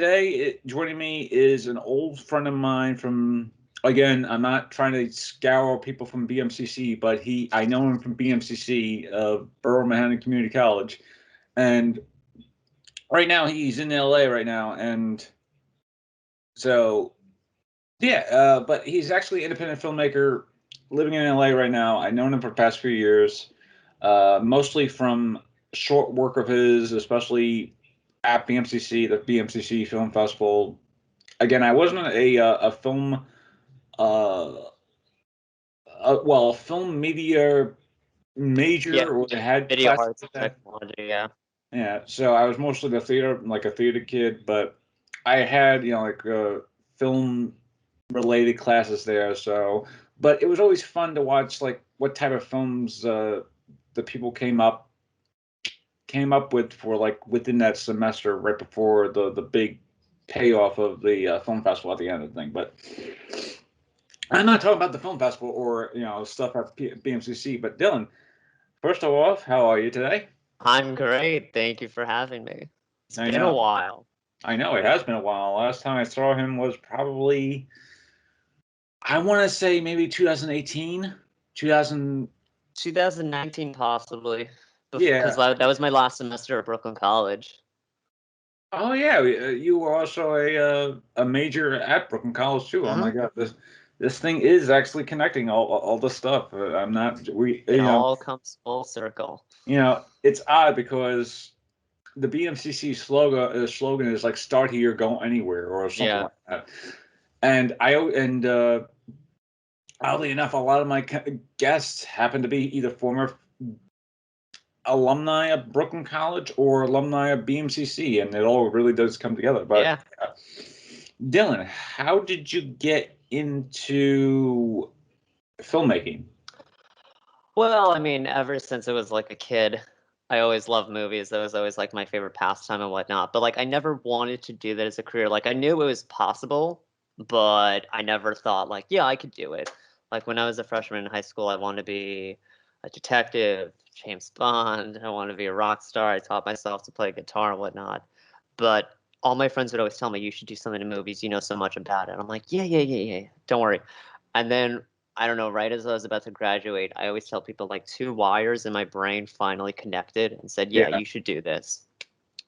today, joining me is an old friend of mine from, again, I'm not trying to scour people from BMCC, but I know him from BMCC, Borough Manhattan Community College. And right now he's in LA right now. And so, yeah, but he's actually an independent filmmaker living in LA right now. I've known him for the past few years, mostly from short work of his, especially at BMCC, the BMCC Film Festival. Again, I wasn't a film, a film media Yeah, major, or had video classes arts like and that. technology. Yeah. Yeah, so I was mostly the theater, like a theater kid, but I had, like film related classes there. So, but it was always fun to watch, like what type of films the people came up with for like within that semester, right before the big payoff of the film festival at the end of the thing. But I'm not talking about the film festival or stuff at BMCC. But Dylan, first of all, how are you today? I'm great. Thank you for having me. It's I been a know, while. I know it has been a while. Last time I saw him was probably, I want to say, maybe 2018, 2000. 2019, possibly, because Yeah. that was my last semester at Brooklyn College. Oh yeah, you were also a major at Brooklyn College too. Oh my Hmm. God, this thing is actually connecting all the stuff. I'm not we It all comes full circle. it's odd because the BMCC slogan is like "Start here, go anywhere" or something Yeah. like that. And oddly enough, a lot of my guests happen to be either former alumni of Brooklyn College or alumni of BMCC, and it all really does come together. But Yeah. Dylan, how did you get into filmmaking? Well, I mean, ever since I was like a kid, I always loved movies. That was always like my favorite pastime and whatnot. But like, I never wanted to do that as a career. Like, I knew it was possible, but I never thought like, yeah, I could do it. Like when I was a freshman in high school, I wanted to be a detective, James Bond. I wanted to be a rock star. I taught myself to play guitar and whatnot. But all my friends would always tell me, you should do something in movies. You know so much about it. I'm like, yeah, yeah, yeah, yeah. Don't worry. And then I don't know, right as I was about to graduate, I always tell people like two wires in my brain finally connected and said, yeah, Yeah. you should do this.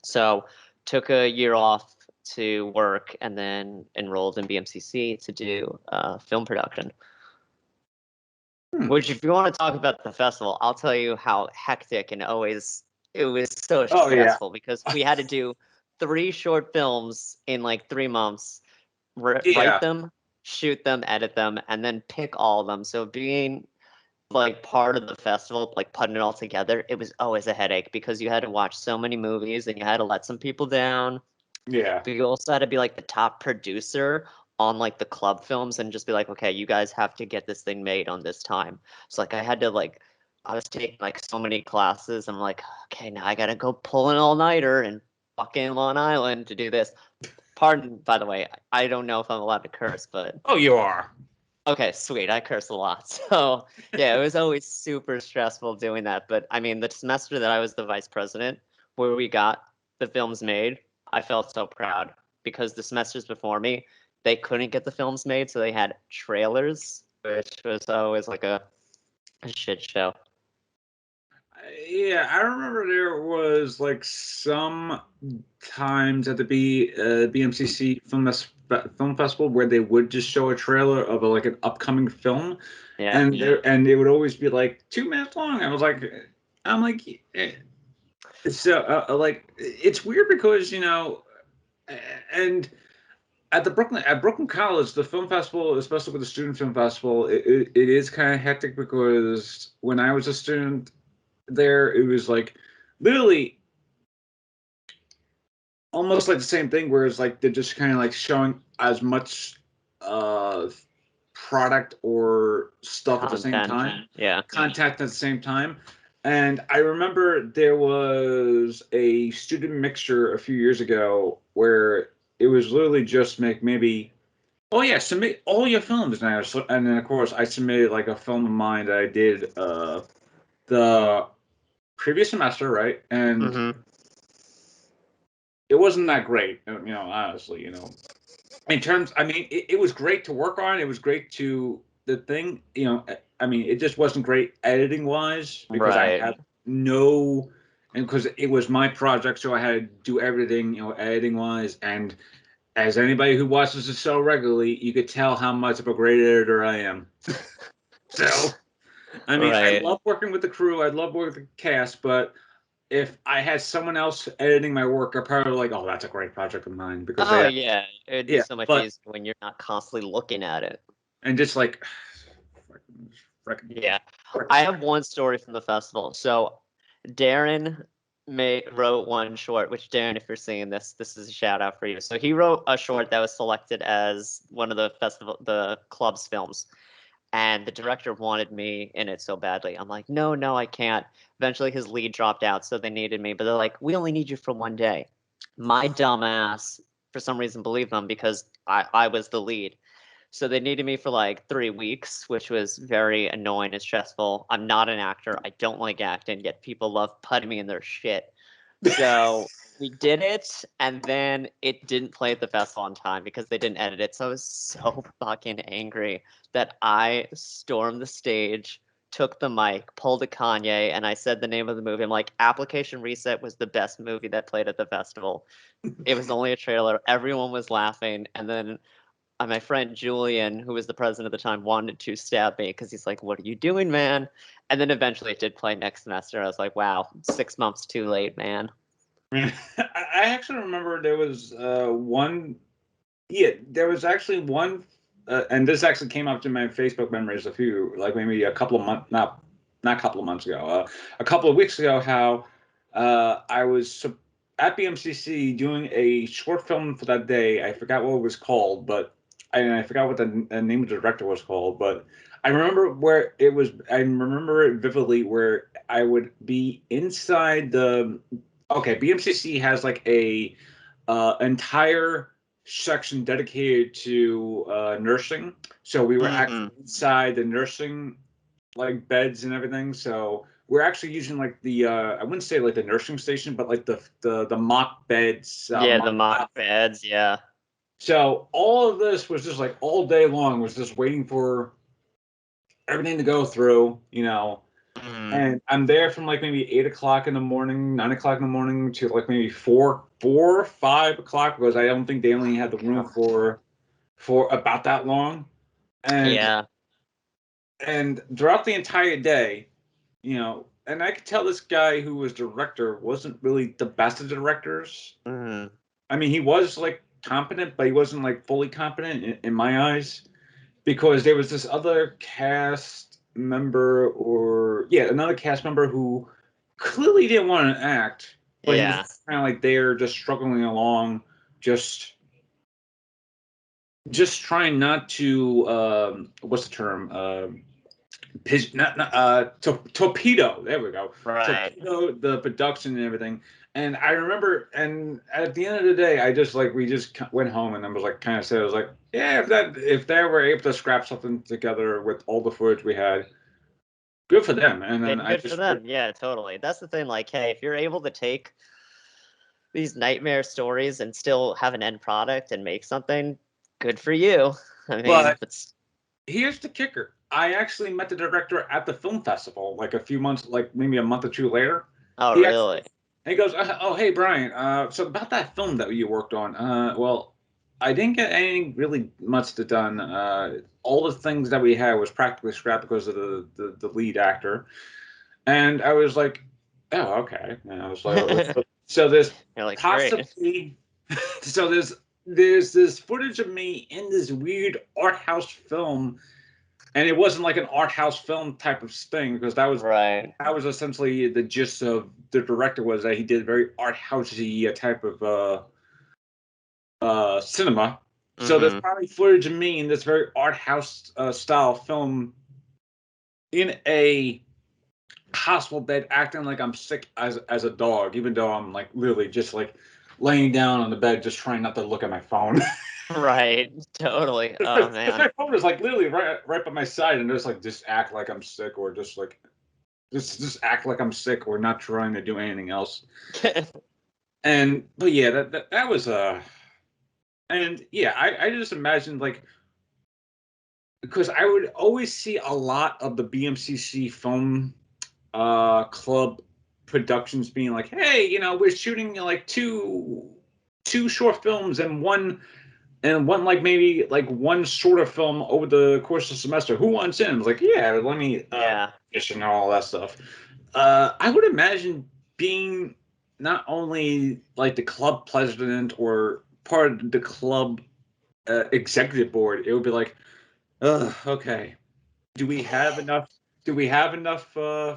So took a year off to work and then enrolled in BMCC to do film production. Hmm. Which, if you want to talk about the festival, I'll tell you how hectic and always it was so Oh yeah. stressful because we had to do 3 short films in like 3 months, Yeah. write them, shoot them, edit them, and then pick all of them. So being like part of the festival, like putting it all together, it was always a headache because you had to watch so many movies and you had to let some people down. Yeah. But you also had to be like the top producer on like the club films and just be like, okay, you guys have to get this thing made on this time. So like I had to like I was taking like so many classes. I'm like, okay, now I gotta go pull an all-nighter and fucking Long Island to do this. Pardon, by the way, I don't know if I'm allowed to curse, but Oh, you are. okay, sweet. I curse a lot. So, yeah, it was always super stressful doing that. But I mean, the semester that I was the vice president, where we got the films made, I felt so proud because the semesters before me, they couldn't get the films made. So they had trailers, which was always like a shit show. Yeah, I remember there was like some times at the BMCC Film Festival where they would just show a trailer of like an upcoming film, Yeah. and and it would always be like 2 minutes long. I'm like, so like it's weird because and at Brooklyn College, the film festival, especially with the student film festival, it is kind of hectic because when I was a student there, it was like literally almost like the same thing, whereas like they're just kind of like showing as much uh product or stuff at the same Content. time, Yeah. contact at the same time. And I remember there was a student mixture a few years ago where it was literally just make maybe, oh yeah, submit all your films now. So, and then of course I submitted like a film of mine that I did the previous semester, right? And Mm-hmm. it wasn't that great, honestly, in terms, I mean, it was great to work on. It was great to the thing, I mean, it just wasn't great editing wise because I Right. had no, and because it was my project, so I had to do everything, editing wise. And as anybody who watches the show regularly, you could tell how much of a great editor I am. So, I mean, I Right. love working with the crew. I love working with the cast, but if I had someone else editing my work, I'd probably be like, oh, that's a great project of mine because Oh they, yeah, it would be yeah, so much but easier when you're not constantly looking at it. and just like, Yeah. I have one story from the festival. So Darren wrote one short, which Darren, if you're seeing this, this is a shout out for you. So he wrote a short that was selected as one of the club's films. And the director wanted me in it so badly. I'm like, no, no, I can't. Eventually his lead dropped out, so they needed me, but they're like, we only need you for one day. My dumb ass, for some reason, believed them because I was the lead. So they needed me for like 3 weeks, which was very annoying and stressful. I'm not an actor. I don't like acting, yet people love putting me in their shit. So we did it, and then it didn't play at the festival on time because they didn't edit it. So I was so fucking angry that I stormed the stage, took the mic, pulled a Kanye, and I said the name of the movie. I'm like, Application Reset was the best movie that played at the festival. It was only a trailer. Everyone was laughing, and then my friend Julian, who was the president at the time, wanted to stab me because he's like, "What are you doing, man?" And then eventually it did play next semester. I was like, "Wow, 6 months too late, man." I actually remember there was one. Yeah, there was actually one, and this actually came up to my Facebook memories a few, like maybe a couple of months, not a couple of months ago, a couple of weeks ago. How I was at BMCC doing a short film for that day. I forgot what it was called, but I forgot what the name of the director was called, but I remember where it was. I remember it vividly, where I would be inside the. Okay, BMCC has like a entire section dedicated to nursing. So we were actually Mm-hmm. inside the nursing like beds and everything. So we're actually using like the I wouldn't say like the nursing station, but like the mock beds, Yeah, the mock beds. Yeah. so all of this was just like all day long was just waiting for everything to go through, Mm. and I'm there from like maybe 8 o'clock in the morning, 9 o'clock in the morning to like maybe 4, 5 o'clock because I don't think they only had the room God. for about that long. And Yeah. throughout the entire day, and I could tell this guy who was director wasn't really the best of directors. Mm. I mean, he was like competent, but he wasn't like fully competent in my eyes because there was this other cast member, or yeah, another cast member who clearly didn't want to act, but he was Yeah. kind of like there, just struggling along, just trying not to what's the term, torpedo. There we go. Right. Torpedo the production and everything. And I remember, and at the end of the day, I just like we just went home and I was like kind of said, I was like, yeah, if they were able to scrap something together with all the footage we had, good for them. And then I Good for just them. Yeah, totally. That's the thing. Like, hey, if you're able to take these nightmare stories and still have an end product and make something, good for you. I mean, but that's here's the kicker. I actually met the director at the film festival like a few months, like maybe a month or two later. oh He actually really? he goes, "Oh, hey Brian. So about that film that you worked on. Well, I didn't get anything really much to done. All the things that we had was practically scrapped because of the lead actor." And I was like, "Oh, okay." And I was like, "So there's You're like, great. possibly, so there's this footage of me in this weird art house film, and it wasn't like an art house film type of thing because Right. that was essentially the gist of the director was that he did very art housey type of cinema. So there's Mm-hmm. probably footage of me in this very art house style film in a hospital bed acting like I'm sick as a dog, even though I'm like literally just like laying down on the bed just trying not to look at my phone. Right. Totally. Oh Because man. my phone is like literally right by my side and just act like I'm sick or just like just act like I'm sick or not trying to do anything else. but yeah, that was and yeah, I just imagined like, because I would always see a lot of the BMCC film club productions being like, hey, we're shooting like two short films and one like maybe like one short of film over the course of the semester. Who wants in? I was like, yeah, let me Yeah. just all that stuff. I would imagine being not only like the club president or part of the club executive board, it would be like, okay, do we have enough? Do we have enough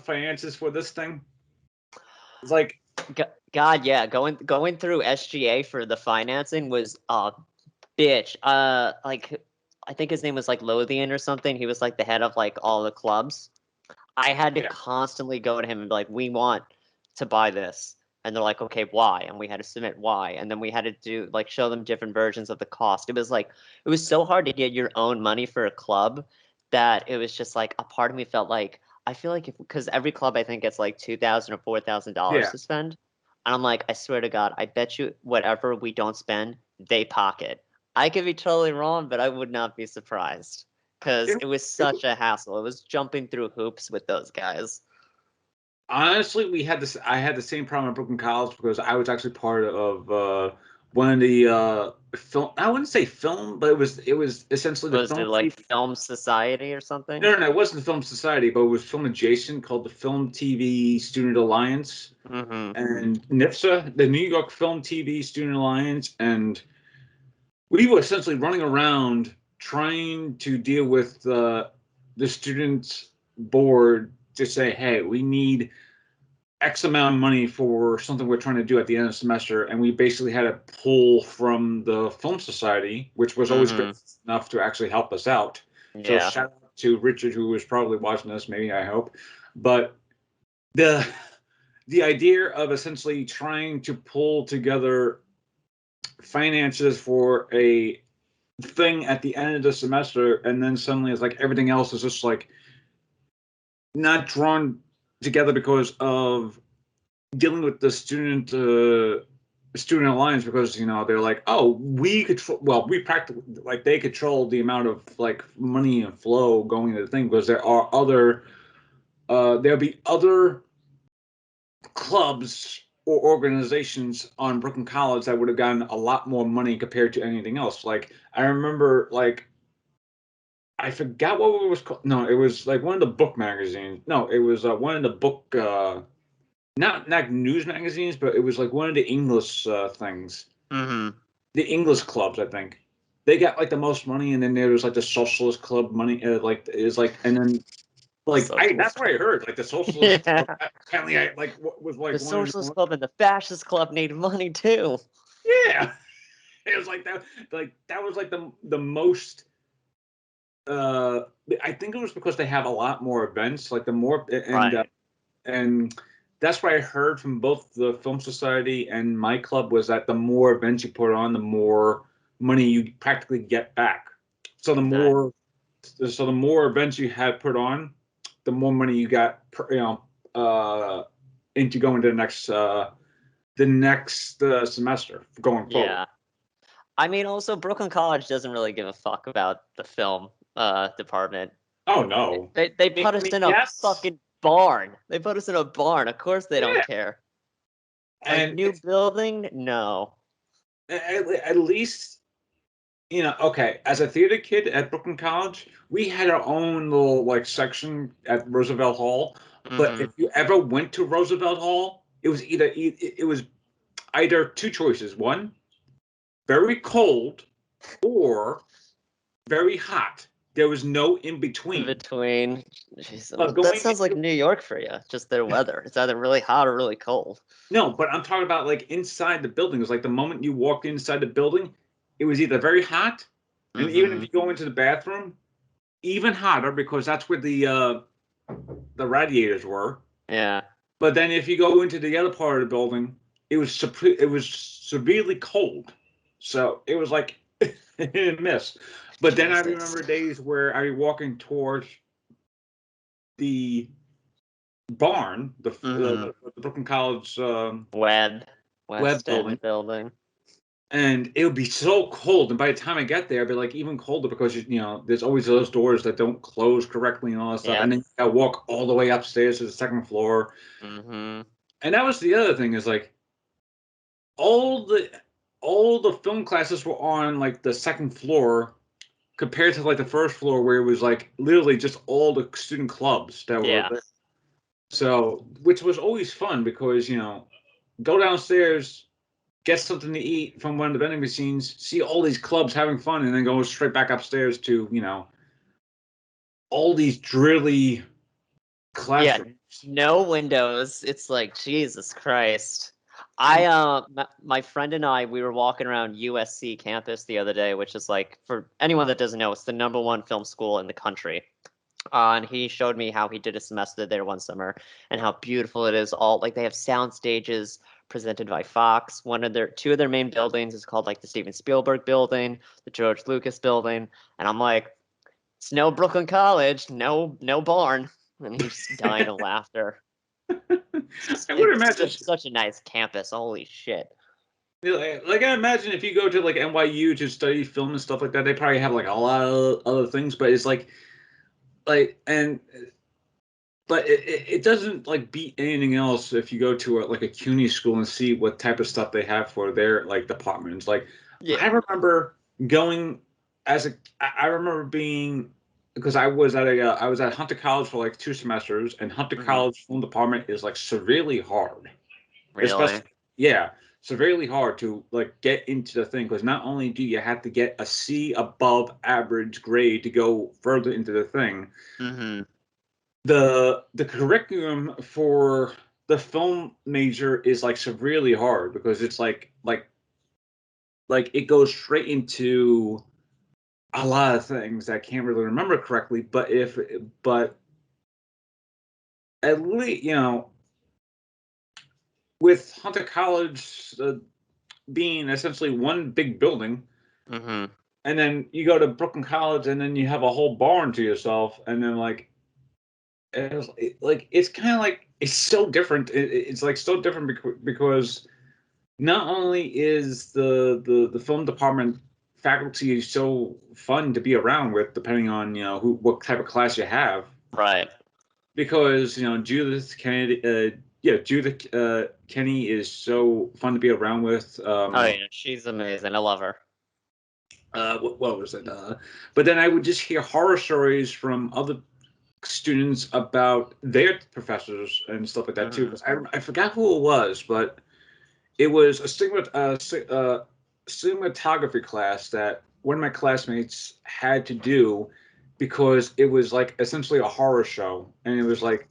finances for this thing? It's like, God, yeah, going through SGA for the financing was bitch. Like I think his name was like Lothian or something. He was like the head of like all the clubs. I had to yeah, constantly go to him and be like, "We want to buy this," and they're like, "Okay, why?" And we had to submit why, and then we had to do like show them different versions of the cost. It was so hard to get your own money for a club that it was just like a part of me felt like I feel like if because every club I think gets like $2,000 or $4,000 yeah. to spend, and I'm like, I swear to God, I bet you whatever we don't spend, they pocket. I could be totally wrong, but I would not be surprised because It, it was it, such a hassle. It was jumping through hoops with those guys. honestly, we had this. I had the same problem at Brooklyn College because I was actually part of one of the film. I wouldn't say film, but it was essentially the Was film. it like Film Society or something? No, no, no, it wasn't the Film Society, but it was film adjacent called the Film TV Student Alliance Mm-hmm. and NIFSA, the New York Film TV Student Alliance, and we were essentially running around trying to deal with the students board to say, hey, we need X amount of money for something we're trying to do at the end of the semester, and we basically had to pull from the Film Society, which was always Mm-hmm. gracious enough to actually help us out. So Yeah. shout out to Richard, who was probably watching this, maybe I hope. But the the idea of essentially trying to pull together finances for a thing at the end of the semester, and then suddenly it's like everything else is just like not drawn together because of dealing with the student alliance, because they're like, oh, we control, well, we practically, like, they control the amount of like money and flow going to the thing, because there'll be other clubs or organizations on Brooklyn College that would have gotten a lot more money compared to anything else. Like, I remember, like, I forgot what it was called. No, it was like one of the book magazines. No, it was one of the book not news magazines, but it was like one of the English things. Mm-hmm. The English clubs, I think. They got like the most money, and then there was like the Socialist Club money, like is like, and then like I that's Socialist what I Club. heard. Like the Socialist Yeah. Club, apparently, I like was The like one of Socialist the, Club and the Fascist Club need money too. yeah. It was like that. Like that was like the most. Uh, I think it was because they have a lot more events. Like the more Right. and that's what I heard from both the Film Society and my club, was that the more events you put on, the more money you practically get back. So Exactly. the more events you had put on, the more money you got, into going to the next semester going forward. Yeah. I mean, also Brooklyn College doesn't really give a fuck about the film department. Oh no. They put I us mean, in a yes, fucking barn. They put us in a barn. Of course they don't yeah, care. Like and new building? No. at least, okay, as a theater kid at Brooklyn College, we had our own little like section at Roosevelt Hall. But Mm-hmm. if you ever went to Roosevelt Hall, it was either two choices: one, very cold, or very hot. There was no in In between. between. Jeez, But that going sounds like into New York for you. Just their weather. It's either really hot or really cold. No, but I'm talking about like inside the building. It was like the moment you walked inside the building, it was either very hot, and even if Mm-hmm. you go into the bathroom, even hotter, because that's where the radiators were. Yeah. But then if you go into the other part of the building, it was severely cold. So it was like hit and miss. But then I Jesus. remember days where I was walking towards the barn, Mm-hmm. the Brooklyn College Web. Web West building. End building. And it would be so cold, and by the time I get there, it'd be like even colder because there's always those doors that don't close correctly and all that stuff, Yeah. and then you gotta walk all the way upstairs to the second floor. Mm-hmm. And that was the other thing is like all the all the film classes were on like the second floor compared to like the first floor where it was like literally just all the student clubs that were Yeah. there. So, which was always fun because go downstairs, get something to eat from one of the vending machines, see all these clubs having fun, and then go straight back upstairs to, all these drilly Yeah. classrooms. No windows. It's like Jesus Christ. My friend and I, we were walking around USC campus the other day, which is like, for anyone that doesn't know, it's the #1 film school in the country. And he showed me how he did a semester there one summer and how beautiful it is. All like they have sound stages presented by Fox. Two of their main buildings is called like the Steven Spielberg building, the George Lucas building. And I'm like, it's no Brooklyn College, no barn. And he's just dying of laughter. I would It's imagine, just such a nice campus. Holy shit. like I imagine if you go to like NYU to study film and stuff like that, they probably have like a lot of other things, but it's like and but it doesn't like beat anything else if you go to like a CUNY school and see what type of stuff they have for their like departments. Like Yeah. I remember going I remember being because I was at Hunter College for like 2 semesters, and Hunter Hmm. College film department is like severely hard, Really? especially yeah, severely hard to like get into the thing because not only do you have to get a C above average grade to go further into the thing, Hmm. the curriculum for the film major is like severely hard because it's like it goes straight into a lot of things that I can't really remember correctly. But at least with Hunter College being essentially one big building, Hmm. and then you go to Brooklyn College, and then you have a whole barn to yourself, and then it's kind of like it's so different. It's like so different because not only is the film department faculty so fun to be around with, depending on what type of class you have, Right. because Judith Kenny is so fun to be around with. Oh yeah, she's amazing. I love her. What was it? But then I would just hear horror stories from other students about their professors and stuff like that too. Hmm. Because I forgot who it was, but it was a cinematography class that one of my classmates had to do because it was like essentially a horror show, and it was like,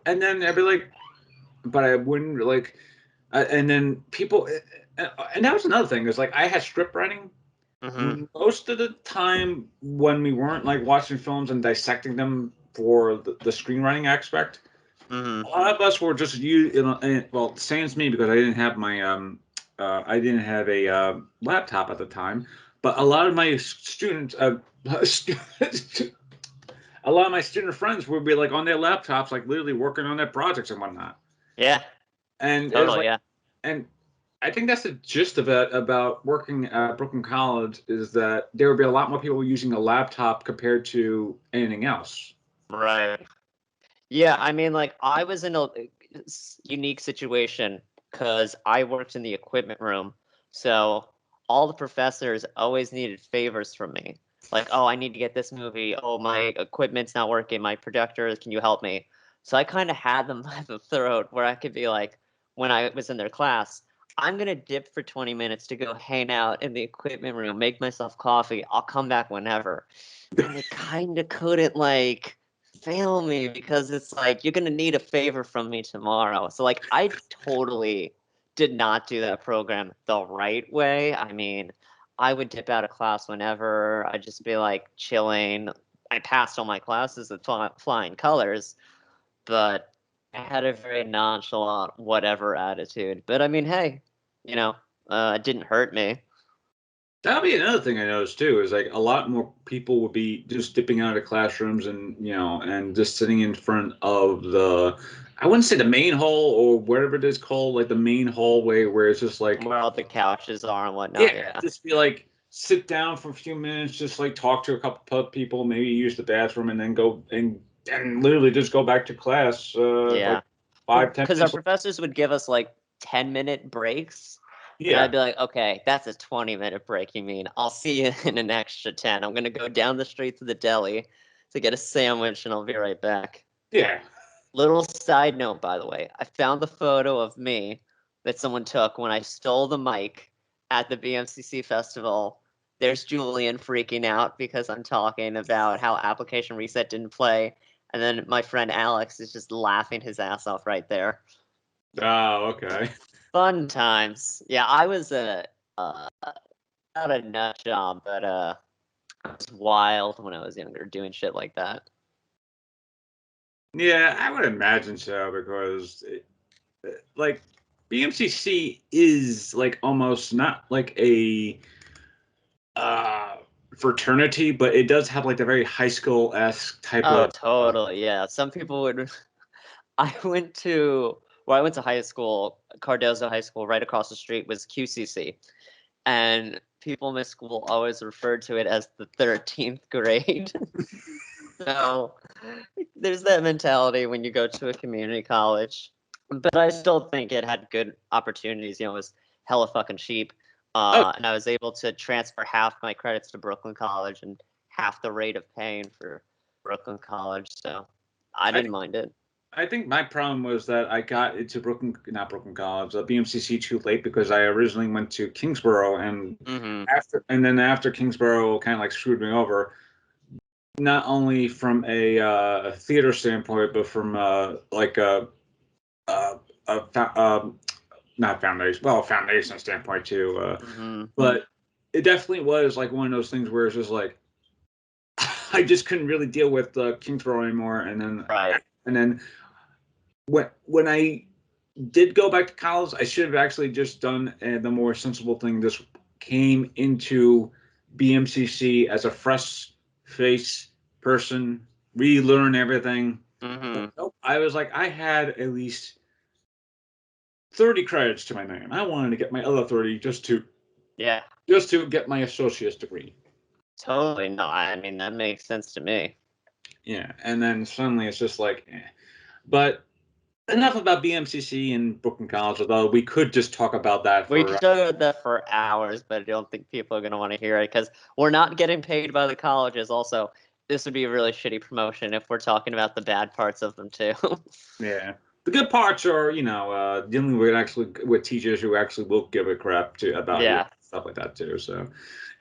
and then I'd be like, but I wouldn't like, and then people, and that was another thing is like I had script writing. Hmm. Most of the time when we weren't like watching films and dissecting them for the screenwriting aspect, Hmm. a lot of us were just well, sans me because I didn't have a laptop at the time, but a lot of my students, a lot of my student friends would be like on their laptops, like literally working on their projects and whatnot. Yeah. And it was Totally. like, Yeah. and I think that's the gist of it about working at Brooklyn College is that there would be a lot more people using a laptop compared to anything else. Right. Yeah, I mean, like, I was in a unique situation because I worked in the equipment room. So all the professors always needed favors from me. Like, oh, I need to get this movie. Oh, my equipment's not working. My projector, can you help me? So I kind of had them by the throat where I could be like, when I was in their class, I'm going to dip for 20 minutes to go hang out in the equipment room, make myself coffee. I'll come back whenever. And they kind of couldn't, like, fail me because it's like you're gonna need a favor from me tomorrow. So like I totally did not do that program the right way. I mean, I would dip out of class whenever. I'd just be like chilling. I passed all my classes with flying colors, but I had a very nonchalant whatever attitude. But I mean, hey, you know, it didn't hurt me. That'll be another thing I noticed too, is like a lot more people would be just dipping out of classrooms and, and just sitting in front of I wouldn't say the main hall or whatever it is called, like the main hallway where it's just like, Where all the couches are and whatnot. yeah, Yeah. just be like, sit down for a few minutes, just like talk to a couple of people, maybe use the bathroom and then go and literally just go back to class, Yeah. like 5, 10 Because our minutes. professors would give us like 10-minute breaks. And Yeah. I'd be like, okay, that's a 20-minute break, you mean? I'll see you in an extra 10. I'm going to go down the street to the deli to get a sandwich and I'll be right back. Yeah. Little side note, by the way, I found the photo of me that someone took when I stole the mic at the BMCC festival. There's Julian freaking out because I'm talking about how Application Reset didn't play. And then my friend Alex is just laughing his ass off right there. Oh, okay. Fun times. Yeah, I was not a nut job, but I was wild when I was younger, doing shit like that. Yeah, I would imagine so because like BMCC is like almost not like a uh fraternity, but it does have like the very high school-esque type Oh, of totally. Yeah, some people would. I went to I went to high school, Cardozo High School. Right across the street was QCC, and people in my school always referred to it as the 13th grade. So there's that mentality when you go to a community college. But I still think it had good opportunities. It was hella fucking cheap. oh, And I was able to transfer half my credits to Brooklyn College and half the rate of paying for Brooklyn College. So I I didn't mind it. I think my problem was that I got into not Brooklyn College, BMCC too late because I originally went to Kingsborough, and Mm-hmm. after Kingsborough kind of like screwed me over, not only from a theater standpoint, but from like a, not foundation, well, foundation standpoint too. Mm-hmm. But it definitely was like one of those things where it's just like I just couldn't really deal with Kingsborough anymore, Right. and then when I did go back to college, I should have actually just done the more sensible thing. Just came into BMCC as a fresh face person, relearn everything. But Mm-hmm. nope, I was like, I had at least 30 credits to my name. I wanted to get my other 30 Yeah. just to get my associate's degree. Totally. No, I mean that makes sense to me. Yeah, and then suddenly it's just like, eh. But enough about BMCC and Brooklyn College, although we could just talk about that We for could talk about that for hours, but I don't think people are going to want to hear it because we're not getting paid by the colleges. Also, this would be a really shitty promotion if we're talking about the bad parts of them too. yeah. The good parts are, dealing with teachers who actually will give a crap about you, Yeah. stuff like that too. So,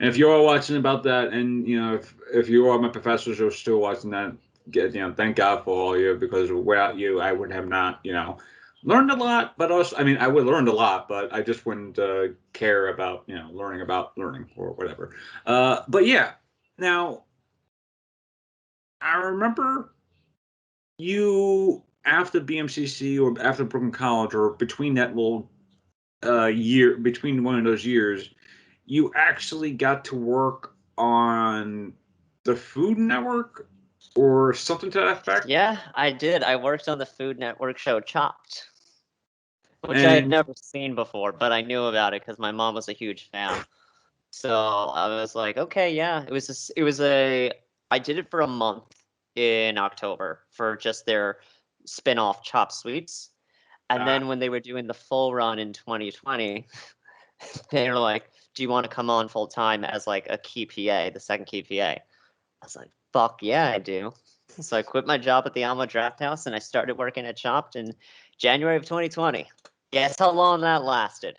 and if you're watching about that, and if you are my professors who are still watching that, thank God for all you, because without you, I would have not, learned a lot. But also, I mean, I would learned a lot, but I just wouldn't care about, learning about learning or whatever. But yeah, now I remember you after BMCC or after Brooklyn College or between that little year, between one of those years, you actually got to work on the Food Network or something to that effect. Yeah, I did. I worked on the Food Network show Chopped, which I had And never seen before, but I knew about it because my mom was a huge fan. So I was like, okay, yeah. I did it for a month in October for just their spin-off Chop Suites. And uh, then when they were doing the full run in 2020, they were like, do you want to come on full time as like a key PA, the second key PA? I was like, fuck yeah, I do. So I quit my job at the Alma Draft House and I started working at Chopped in January of 2020. Guess how long that lasted?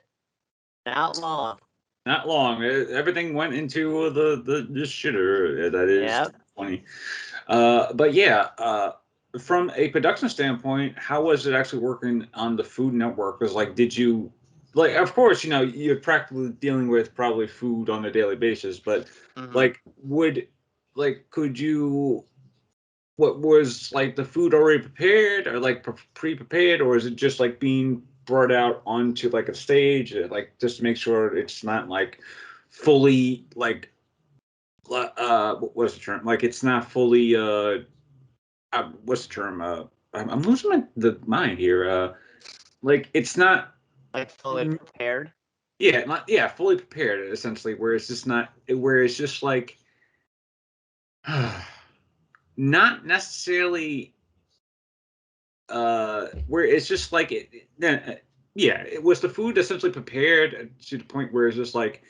Not long. not long. Everything went into the shitter that is Yeah. 2020. But yeah, from a production standpoint, how was it actually working on the Food Network? Because like, did you like? Of course, you're practically dealing with probably food on a daily basis, but Mm-hmm. like, could you? What was like the food already prepared, or like pre-prepared, or is it just like being brought out onto like a stage, like just to make sure it's not like fully like what's the term? Like it's not fully what's the term? I'm losing the mind here. Like it's not Like fully prepared. yeah, not yeah, fully prepared essentially. Where it's just not where it's just like not necessarily where it's just like yeah, it was the food essentially prepared to the point where it's just like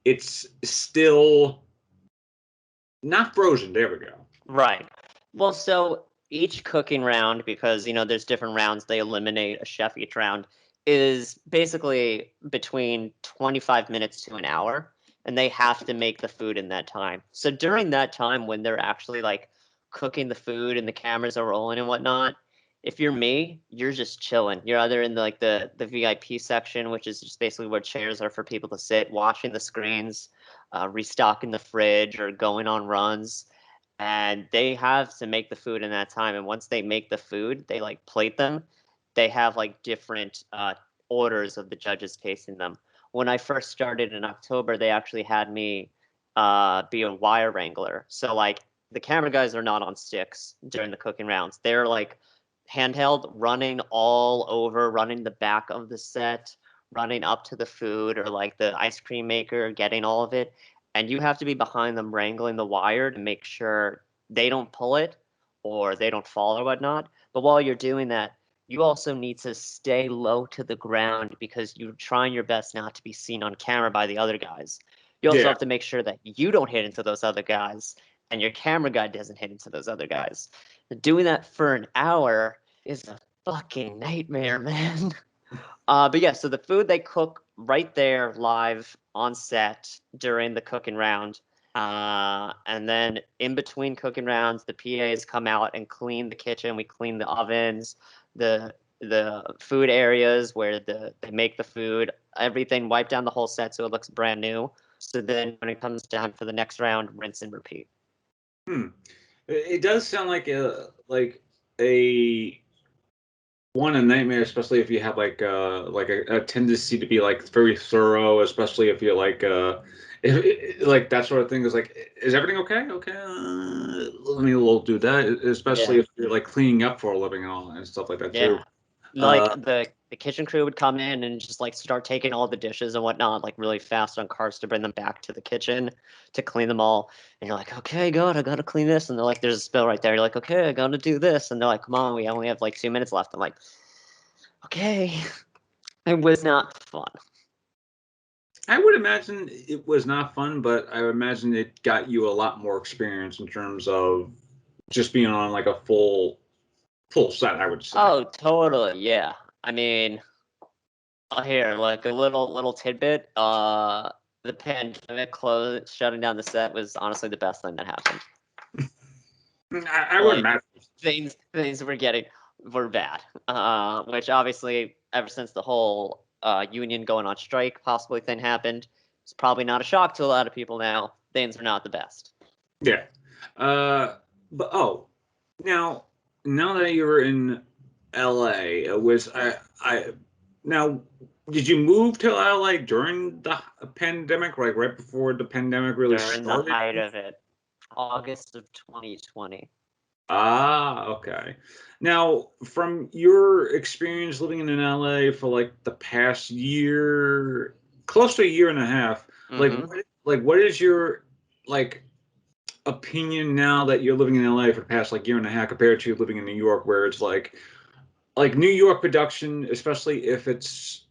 it's still not frozen. There we go. Right. Well, so each cooking round, because there's different rounds, they eliminate a chef each round, is basically between 25 minutes to an hour, and they have to make the food in that time. So during that time when they're actually like cooking the food and the cameras are rolling and whatnot, if you're me, you're just chilling. You're either in the VIP section, which is just basically where chairs are for people to sit, watching the screens, restocking the fridge, or going on runs. And they have to make the food in that time. And once they make the food, they like plate them. They have like different orders of the judges tasting them. When I first started in October, they actually had me be a wire wrangler. So like the camera guys are not on sticks during the cooking rounds. They're like handheld, running all over, running the back of the set, running up to the food, or like the ice cream maker, getting all of it. And you have to be behind them wrangling the wire to make sure they don't pull it or they don't fall or whatnot. But while you're doing that, you also need to stay low to the ground because you're trying your best not to be seen on camera by the other guys. You also Yeah. have to make sure that you don't hit into those other guys and your camera guy doesn't hit into those other guys. Doing that for an hour is a fucking nightmare, man. But yeah, so the food they cook right there live on set during the cooking round. And then in between cooking rounds, the PAs come out and clean the kitchen. We clean the ovens, the food areas where they make the food, everything, wipe down the whole set so it looks brand new. So then when it comes time for the next round, rinse and repeat. It does sound like a a nightmare, especially if you have like a tendency to be like very thorough, especially if you're like if like that sort of thing is like, is everything okay? Okay, let me we'll do that. Especially Yeah. if you're like cleaning up for a living and all and stuff like that too. Yeah. Like the kitchen crew would come in and just like start taking all the dishes and whatnot like really fast on carts to bring them back to the kitchen to clean them all. And you're like, okay, God, I gotta clean this. And they're like, there's a spill right there. You're like, okay, I gotta do this. And they're like, come on, we only have like 2 minutes left. I'm like, okay. It was not fun. I would imagine it was not fun, but I would imagine it got you a lot more experience in terms of just being on like a full set, I would say. Oh, totally. Yeah. I mean, here, like a little tidbit. The pandemic shutting down the set was honestly the best thing that happened. I would Like imagine. things we're getting were bad. Which obviously, ever since the whole union going on strike possibly thing happened, it's probably not a shock to a lot of people now. Things are not the best. Yeah. But now now that you were in LA, was I now did you move to LA during the pandemic, like right before the pandemic really During the started? height of it, August of 2020. Ah, okay. Now, from your experience living in LA for like the past year, close to a year and a half, Mm-hmm. like what is your like opinion now that you're living in LA for the past like year and a half compared to living in New York, where it's like New York production, especially if it's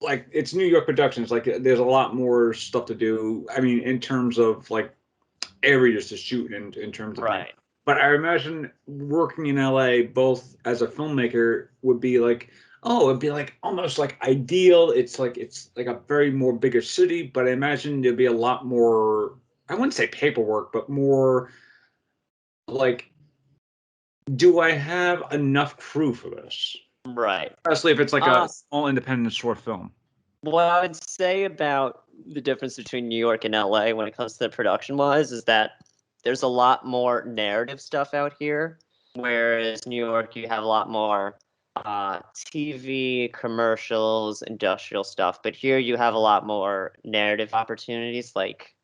New York productions, like there's a lot more stuff to do. I mean, in terms of like areas to shoot in terms of things. Right. But I imagine working in LA, both as a filmmaker, would be like, oh, it'd be like almost like ideal. It's like a very more bigger city, but I imagine there'd be a lot more. I wouldn't say paperwork, but more like, do I have enough crew for this? Right. Especially if it's like a Uh, small independent short film. what I would say about the difference between New York and LA when it comes to the production wise is that there's a lot more narrative stuff out here, whereas New York you have a lot more TV, commercials, industrial stuff. But here you have a lot more narrative opportunities. Like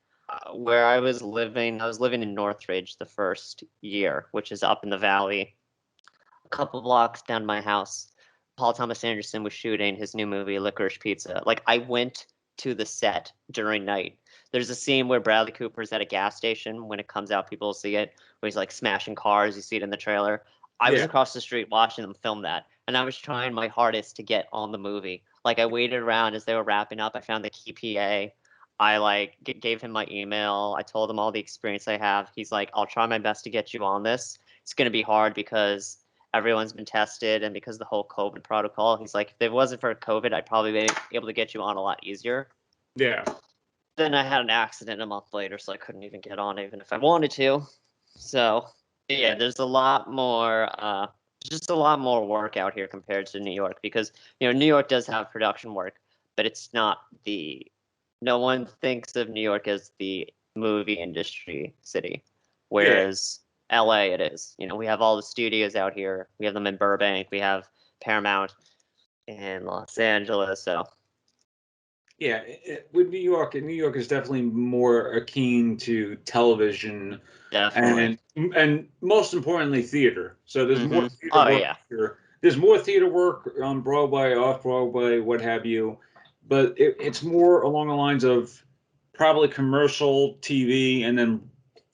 where I was living in Northridge the first year, which is up in the valley, a couple blocks down my house. Paul Thomas Anderson was shooting his new movie, Licorice Pizza. Like, I went to the set during night. There's a scene where Bradley Cooper's at a gas station. When it comes out, people will see it, where he's like smashing cars. You see it in the trailer. I was Yeah. across the street watching them film that, and I was trying my hardest to get on the movie. Like, I waited around as they were wrapping up. I found the key PA. I like gave him my email. I told him all the experience I have. He's like, I'll try my best to get you on this. It's going to be hard because everyone's been tested and because of the whole COVID protocol. He's like, if it wasn't for COVID, I'd probably be able to get you on a lot easier. Yeah. Then I had an accident a month later, so I couldn't even get on even if I wanted to. So yeah, there's a lot more, just a lot more work out here compared to New York because, New York does have production work, but it's not no one thinks of New York as the movie industry city, whereas LA it is. We have all the studios out here. We have them in Burbank. We have Paramount in Los Angeles. So Yeah, with New York is definitely more akin to television definitely. and most importantly theater. So there's more theater Oh work yeah. here. There's more theater work on Broadway, off Broadway, what have you, but it's more along the lines of probably commercial TV and then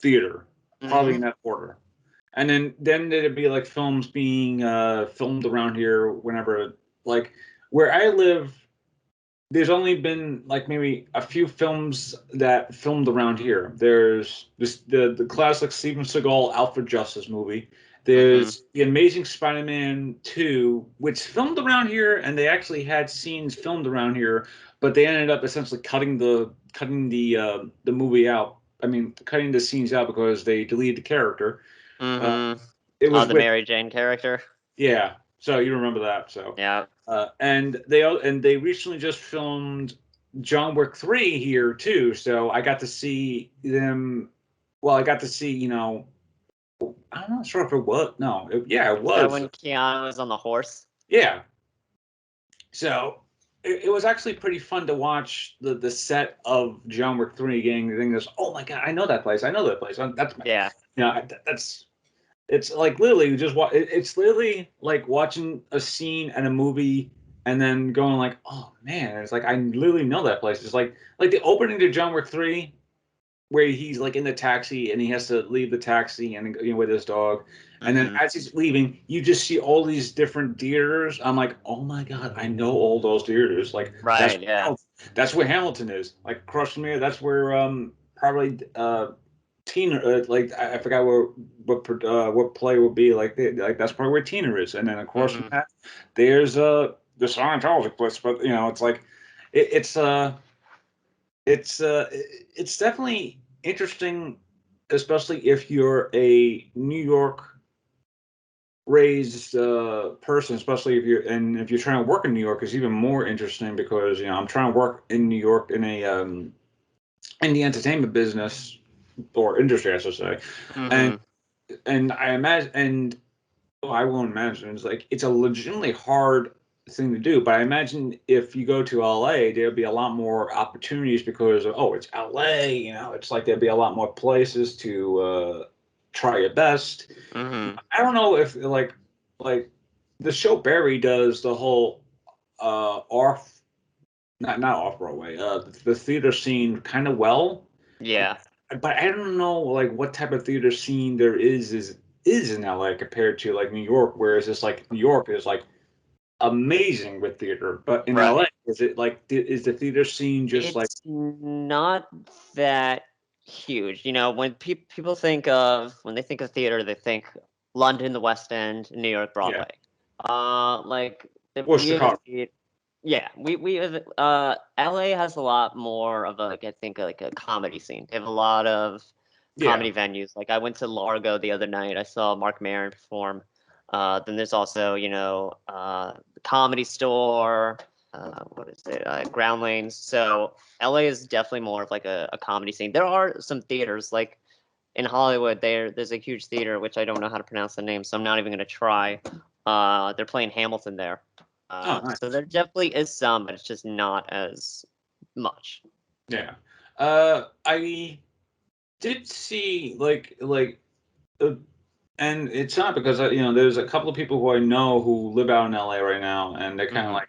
theater, probably in that order. And then it'd be like films being filmed around here whenever, like where I live. There's only been like maybe a few films that filmed around here. There's the classic Steven Seagal Alfred Justice movie. There's The Amazing Spider-Man 2, which filmed around here, and they actually had scenes filmed around here, but they ended up essentially cutting the movie out. I mean, cutting the scenes out because they deleted the character. It was The with Mary Jane character. Yeah, so you remember that. So Yeah. and they recently just filmed John Wick 3 here too. So I got to see them. Well, I got to see, I'm not sure if it was. No, yeah, it Is that was. when Keanu was on the horse? Yeah. So it was actually pretty fun to watch the set of John Wick 3 getting the thing. This, oh my God, I know that place. I know that place. That's my, Yeah. that's. It's like literally you just watch. It's literally like watching a scene in a movie and then going like, oh man, it's like I literally know that place. It's like the opening to John Wick 3, where he's like in the taxi and he has to leave the taxi and with his dog, and then as he's leaving, you just see all these different theaters. I'm like, oh my God, I know all those theaters. Like Right. Yeah. that's where Hamilton is. Like across from here, that's where probably Tina, like I forgot what play would be like. Like that's probably where Tina is, and then of course from that, there's the Scientology place. But it's like it, it's definitely interesting, especially if you're a New York raised person, especially if you're trying to work in New York, is even more interesting because I'm trying to work in New York in a in the entertainment business or industry, I should say, and I imagine, and I won't imagine, it's like it's a legitimately hard thing to do. But I imagine if you go to LA, there'll be a lot more opportunities because it's LA. It's like there'll be a lot more places to try your best. I don't know if like the show Barry does the whole off not off Broadway the theater scene kind of well. Yeah. But I don't know like what type of theater scene there is in LA compared to like New York, whereas it's like New York is like amazing with theater, but in Right. LA is it like is the theater scene just like It's not that huge. When people when they think of theater, they think London, the West End, New York, yeah, Broadway. Like or we have a Chicago? yeah, we have LA has a lot more of I think like a comedy scene. They have a lot of Yeah, comedy venues. Like I went to Largo the other night. I saw Mark Maron perform. Then there's also, the Comedy Store. What is it? Ground Lanes. So LA is definitely more of like a comedy scene. There are some theaters like in Hollywood. There's a huge theater which I don't know how to pronounce the name, so I'm not even gonna try. They're playing Hamilton there. Oh, nice. So there definitely is some, but it's just not as much. Yeah. I did see uh, and it's not because there's a couple of people who I know who live out in LA right now, and they're kind of Hmm.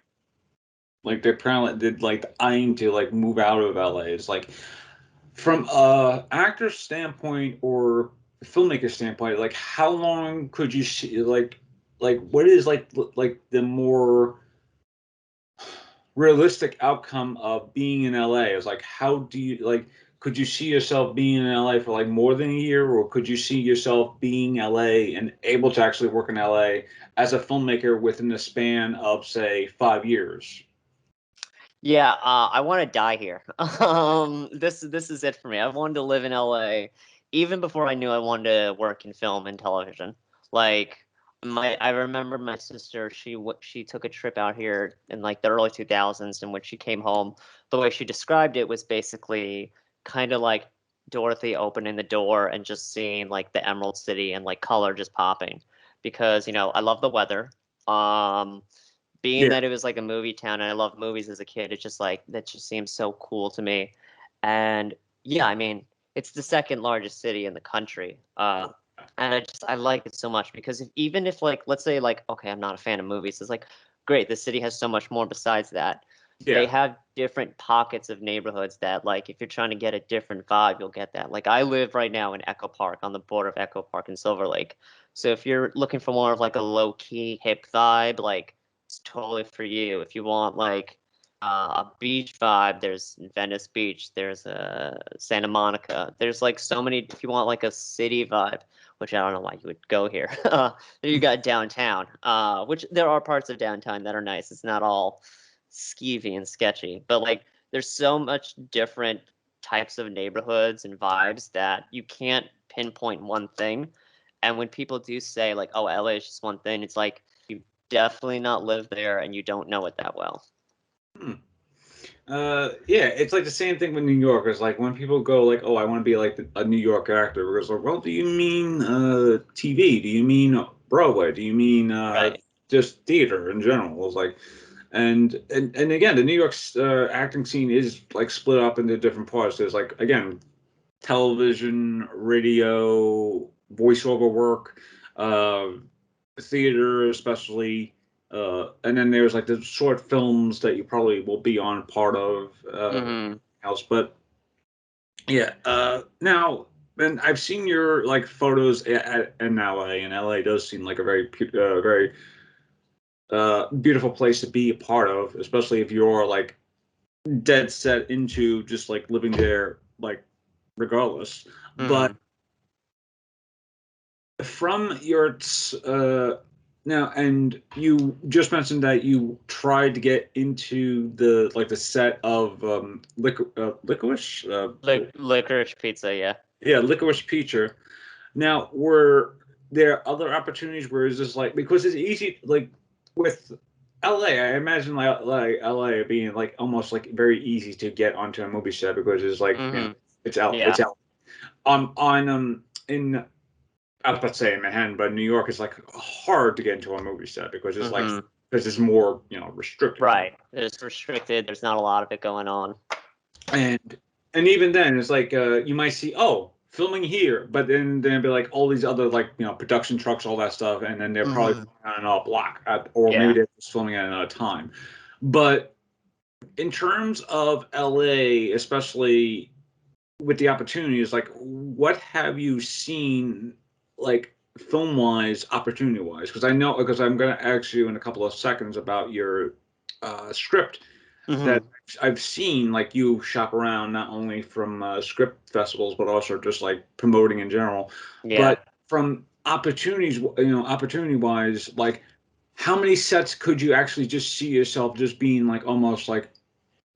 like they're apparently did like eyeing to like move out of LA. It's like from a actor standpoint or filmmaker standpoint, like how long could you see like what is like the more realistic outcome of being in LA? Is like how do you like could you see yourself being in LA for like more than a year, or could you see yourself being LA and able to actually work in LA as a filmmaker within the span of say 5 years? Yeah, I want to die here. This is it for me. I wanted to live in LA even before I knew I wanted to work in film and television. Like I remember my sister. She took a trip out here in like the early 2000s, and when she came home, the way she described it was basically kind of like Dorothy opening the door and just seeing like the Emerald City and like color just popping. Because I love the weather. Um, Being Yeah, that it was like a movie town and I loved movies as a kid, it's just like that just seems so cool to me. And yeah, I mean, it's the second largest city in the country. And I like it so much because even if like let's say like okay, I'm not a fan of movies, it's like great, the city has so much more besides that. They yeah, have different pockets of neighborhoods that like if you're trying to get a different vibe, you'll get that. Like I live right now in Echo Park on the border of Echo Park and Silver Lake. So if you're looking for more of like a low key hip vibe, like it's totally for you. If you want like a beach vibe, there's Venice Beach, there's Santa Monica. There's like so many. If you want like a city vibe, which I don't know why you would go here, you got downtown, which there are parts of downtown that are nice. It's not all skeevy and sketchy, but like there's so much different types of neighborhoods and vibes that you can't pinpoint one thing. And when people do say like, "Oh, LA is just one thing," it's like definitely not live there and you don't know it that well. Hmm. Yeah, it's like the same thing with New Yorkers. Like when people go like, "Oh, I want to be like a New York actor," because like, well, do you mean TV? Do you mean Broadway? Do you mean Right. just theater in general? It's like, and again, the New York's acting scene is like split up into different parts. There's like again, television, radio, voiceover work, uh, theater, especially. And then there's like the short films that you probably will be on part of Hmm. else. But yeah, now, and I've seen your like photos in LA, and LA does seem like a very beautiful place to be a part of, especially if you're like dead set into just like living there, like regardless. But Hmm. from your now, and you just mentioned that you tried to get into the set of licorice Licorice pizza, yeah. yeah, licorice pizza. Now, were there other opportunities where it's just like because it's easy like with LA, I imagine like LA being like almost like very easy to get onto a movie set because it's like Hmm. it's Yeah. out on in I was about to say in Manhattan, but New York is like hard to get into a movie set because it's like Hmm. because it's more restricted. Right. It's restricted. There's not a lot of it going on. And even then it's like you might see filming here, but then it'd be like all these other like production trucks, all that stuff, and then they're probably Hmm. filming on another block or maybe Yeah. they're just filming at another time. But in terms of LA, especially with the opportunities, like what have you seen, like film wise, opportunity wise? Because I know because I'm going to ask you in a couple of seconds about your script that Hmm. I've seen, like you shop around not only from script festivals but also just like promoting in general. Yeah. But from opportunities, opportunity wise, like how many sets could you actually just see yourself just being like almost like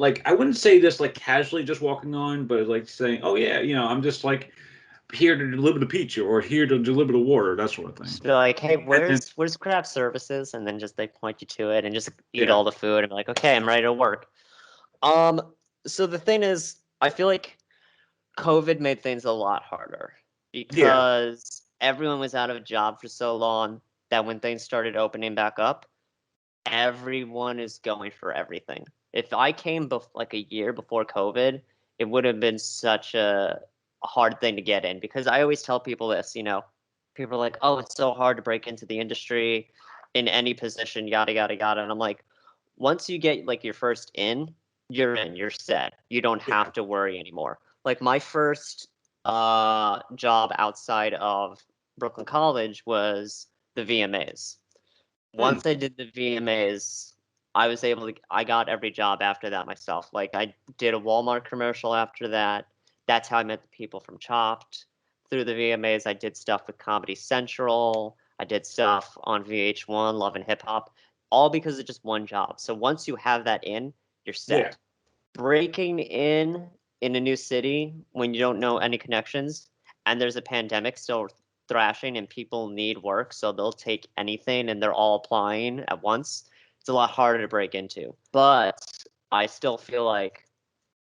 I wouldn't say this like casually just walking on, but like saying, "Oh yeah, I'm just like here to deliver the pizza or here to deliver the water," that sort of thing. Just be like, hey, And then where's craft services? And then just they point you to it and just eat yeah, all the food and be like, okay, I'm ready to work. So the thing is, I feel like COVID made things a lot harder yeah, because everyone was out of a job for so long. that when things started opening back up, everyone is going for everything. If I came like a year before COVID, it would have been such a hard thing to get in, because I always tell people this, people are like, oh, it's so hard to break into the industry in any position, yada, yada, yada. And I'm like, once you get like your first in, you're set. You don't have to worry anymore. Like my first job outside of Brooklyn College was the VMAs. Once I did the VMAs, I got every job after that myself. Like I did a Walmart commercial after that. That's how I met the people from Chopped. Through the VMAs, I did stuff with Comedy Central. I did stuff on VH1, Love and Hip Hop, all because of just one job. So once you have that in, you're set. Yeah. Breaking in a new city when you don't know any connections and there's a pandemic still thrashing and people need work, so they'll take anything and they're all applying at once. It's a lot harder to break into. But I still feel like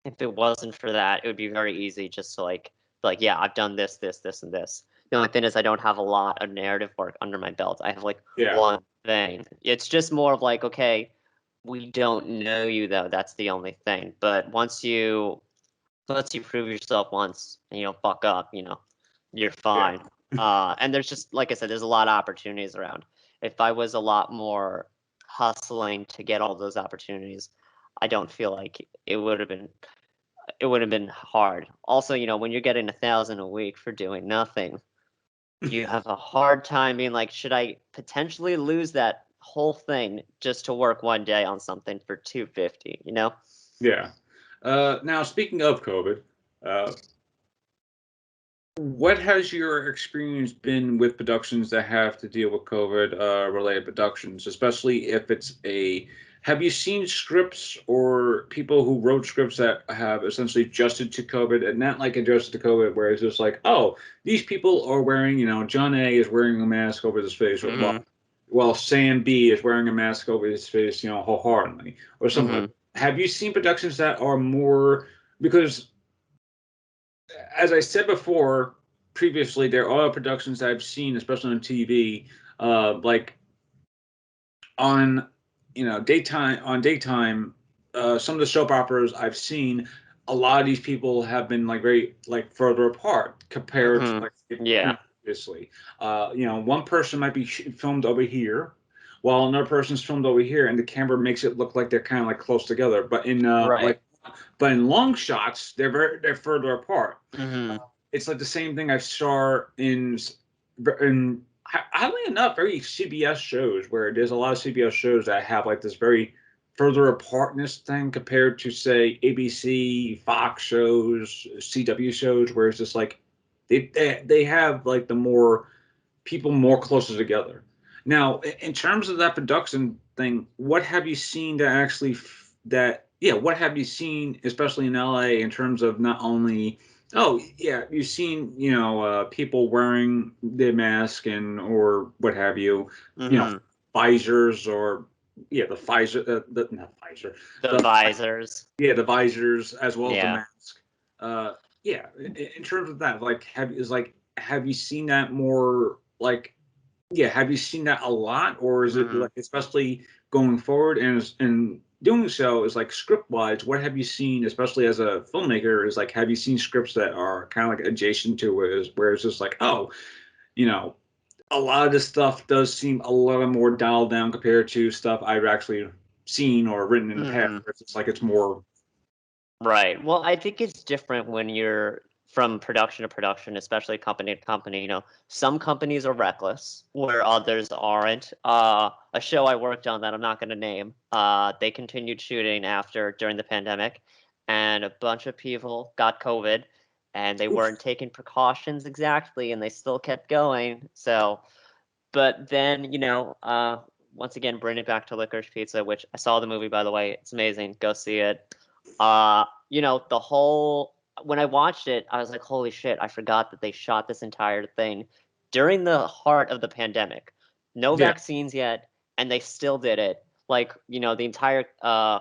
if it wasn't for that, it would be very easy just to yeah, I've done this, this, this, and this. The only thing is I don't have a lot of narrative work under my belt. I have like one thing. It's just more of like, okay, we don't know you though. That's the only thing. But once you prove yourself once and you don't fuck up, you're fine. And there's just, like I said, there's a lot of opportunities around. If I was a lot more hustling to get all those opportunities, I don't feel like it would have been hard. Also, when you're getting 1,000 a week for doing nothing, you have a hard time being like, should I potentially lose that whole thing just to work one day on something for $250, Yeah. Now, speaking of COVID, what has your experience been with productions that have to deal with COVID related productions, especially if it's have you seen scripts or people who wrote scripts that have essentially adjusted to COVID, and not like adjusted to COVID where it's just like, oh, these people are wearing, John A is wearing a mask over his face, while Sam B is wearing a mask over his face, wholeheartedly, or something. Have you seen productions that are more, because as I said before, previously, there are productions that I've seen, especially on TV, like on, daytime, some of the soap operas I've seen, a lot of these people have been like very like further apart compared to like previously. One person might be filmed over here, while another person's filmed over here, and the camera makes it look like they're kind of like close together. But in but in long shots, they're further apart. It's like the same thing I saw in oddly enough, very CBS shows, where there's a lot of CBS shows that have like this very further apartness thing compared to, say, ABC, Fox shows, CW shows, where it's just like they have like the more people more closer together. Now, in terms of that production thing, what have you seen that actually what have you seen, especially in LA, in terms of not only, oh yeah, you've seen, people wearing their mask and or what have you, visors, or the visor, not visor, the visors, the visors as well as the mask. In terms of that, like, have you seen that more, like, have you seen that a lot, or is it like, especially going forward, and doing so is like script wise, what have you seen, especially as a filmmaker, is like, have you seen scripts that are kind of like adjacent to it, where it's just like, oh, a lot of this stuff does seem a little more dialed down compared to stuff I've actually seen or written in the past, where it's like it's more right. Well, I think it's different when you're from production to production, especially company to company. Some companies are reckless, where others aren't. A show I worked on that I'm not going to name, they continued shooting during the pandemic, and a bunch of people got COVID, and they weren't taking precautions exactly, and they still kept going. So, but then, once again, bring it back to Licorice Pizza, which I saw the movie, by the way. It's amazing. Go see it. The whole, when I watched it, I was like, holy shit, I forgot that they shot this entire thing during the heart of the pandemic. No vaccines yet, and they still did it. Like, the entire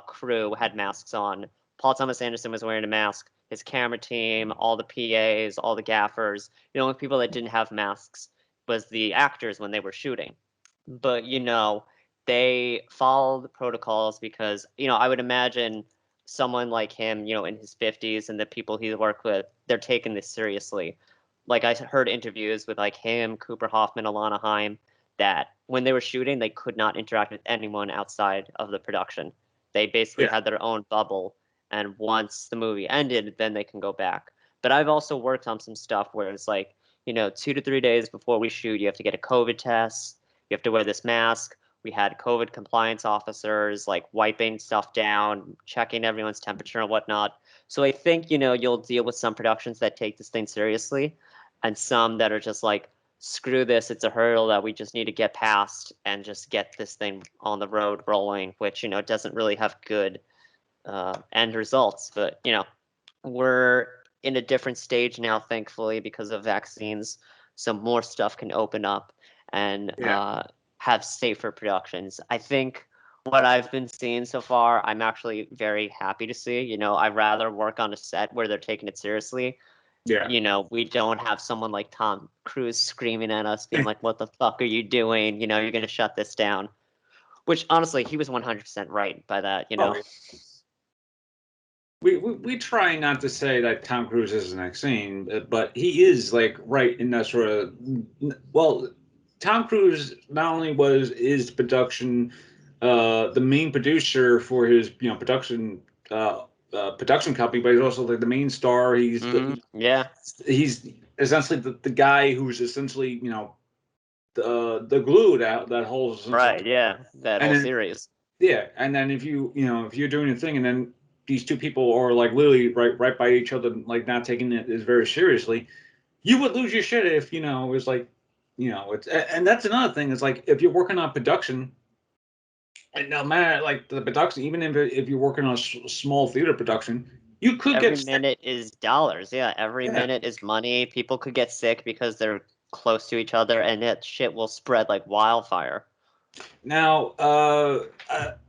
crew had masks on. Paul Thomas Anderson was wearing a mask. His camera team, all the PAs, all the gaffers. The only people that didn't have masks was the actors when they were shooting. but they follow the protocols because I would imagine someone like him, in his 50s, and the people he worked with, they're taking this seriously. Like I heard interviews with like him, Cooper Hoffman, Alana Haim, that when they were shooting, they could not interact with anyone outside of the production. They basically Yeah. had their own bubble, and once the movie ended, then they can go back. But I've also worked on some stuff where it's like, 2 to 3 days before we shoot, you have to get a COVID test. You have to wear this mask. We had COVID compliance officers like wiping stuff down, checking everyone's temperature and whatnot. So I think, you'll deal with some productions that take this thing seriously and some that are just like, screw this, it's a hurdle that we just need to get past and just get this thing on the road rolling, which, doesn't really have good end results. But, we're in a different stage now, thankfully, because of vaccines. So more stuff can open up and Yeah. have safer productions. I think what I've been seeing so far, I'm actually very happy to see. I'd rather work on a set where they're taking it seriously. Yeah. We don't have someone like Tom Cruise screaming at us, being like, "What the fuck are you doing? You're gonna shut this down." Which honestly, he was 100% right by that. Oh, we try not to say that Tom Cruise is an vaccine, but he is like right in that sort of. Well, Tom Cruise not only is production, the main producer for his production company, but he's also like the main star. Yeah. He's essentially the guy who's essentially the glue that holds essentially. Right. Yeah. That And whole then series. yeah, and then if you're doing a thing, and then these two people are like literally right by each other, like not taking it as very seriously, you would lose your shit if it was like it's and that's another thing. It's like if you're working on production, and no matter like the production, even if you're working on a small theater production, you could Every get sick. minute is dollars. Yeah. Every Yeah. minute is money. People could get sick because they're close to each other, and that shit will spread like wildfire. Now,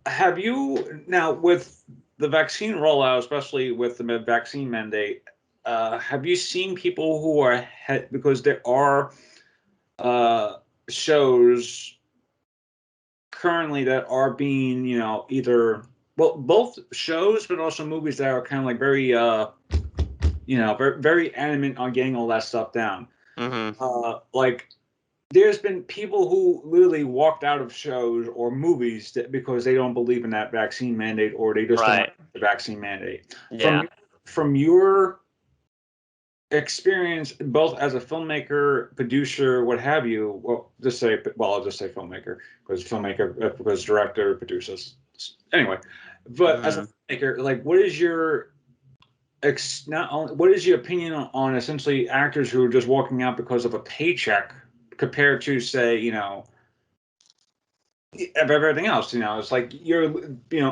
have you now with the vaccine rollout, especially with the vaccine mandate? Have you seen people who are because there are uh, shows currently that are being, either both shows, but also movies that are kind of like very, very adamant on getting all that stuff down. Mm-hmm. Like there's been people who literally walked out of shows or movies because they don't believe in that vaccine mandate or they just don't Right. like the vaccine mandate. Yeah. From your experience, both as a filmmaker, producer, what have you, I'll just say filmmaker because director, producers. Anyway, but as a Mm-hmm. filmmaker, like, what is your not only what is your opinion on essentially actors who are just walking out because of a paycheck compared to say of everything else? It's like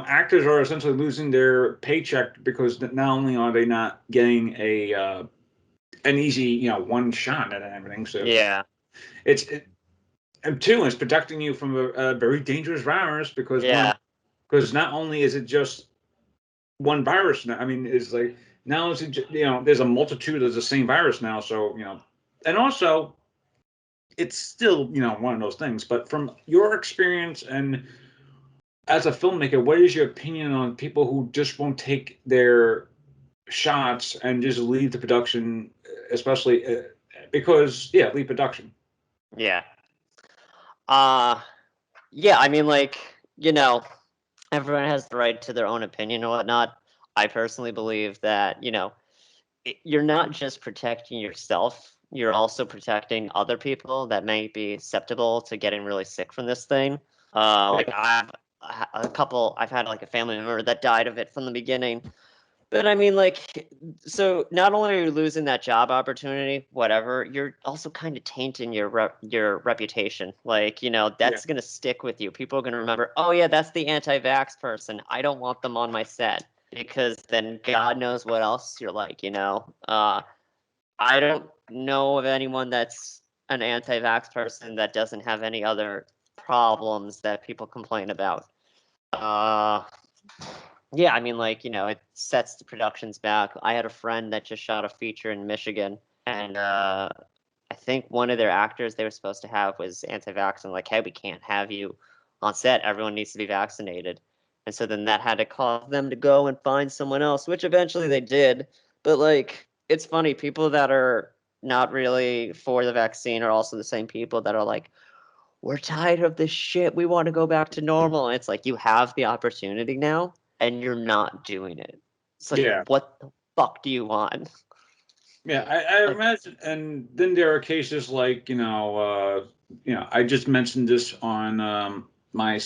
actors are essentially losing their paycheck because not only are they not getting an easy one shot at everything, so Yeah. it's and two, it's protecting you from a very dangerous virus Yeah. because not only is it just one virus now. I mean, it's like now it's there's a multitude of the same virus now. So and also it's still one of those things. But from your experience and as a filmmaker, what is your opinion on people who just won't take their shots and just leave the production, especially because leave production. Yeah. Uh yeah, I mean like, everyone has the right to their own opinion and whatnot. I personally believe that, you're not just protecting yourself, you're also protecting other people that may be susceptible to getting really sick from this thing. Like I've had like a family member that died of it from the beginning. But I mean, like, so not only are you losing that job opportunity, whatever, you're also kind of tainting your reputation. Like, Yeah. that's gonna stick with you. People are gonna remember, oh yeah, that's the anti-vax person. I don't want them on my set because then God knows what else you're like. I don't know of anyone that's an anti-vax person that doesn't have any other problems that people complain about. Uh, yeah, I mean, like, it sets the productions back. I had a friend that just shot a feature in Michigan, and I think one of their actors they were supposed to have was anti-vaccine. Like, hey, we can't have you on set. Everyone needs to be vaccinated. And so then that had to cause them to go and find someone else, which eventually they did. But like, it's funny, people that are not really for the vaccine are also the same people that are like, we're tired of this shit. We want to go back to normal. And it's like, you have the opportunity now and you're not doing it. It's like, Yeah. what the fuck do you want? Yeah, I Like, imagine, and then there are cases like, I just mentioned this on my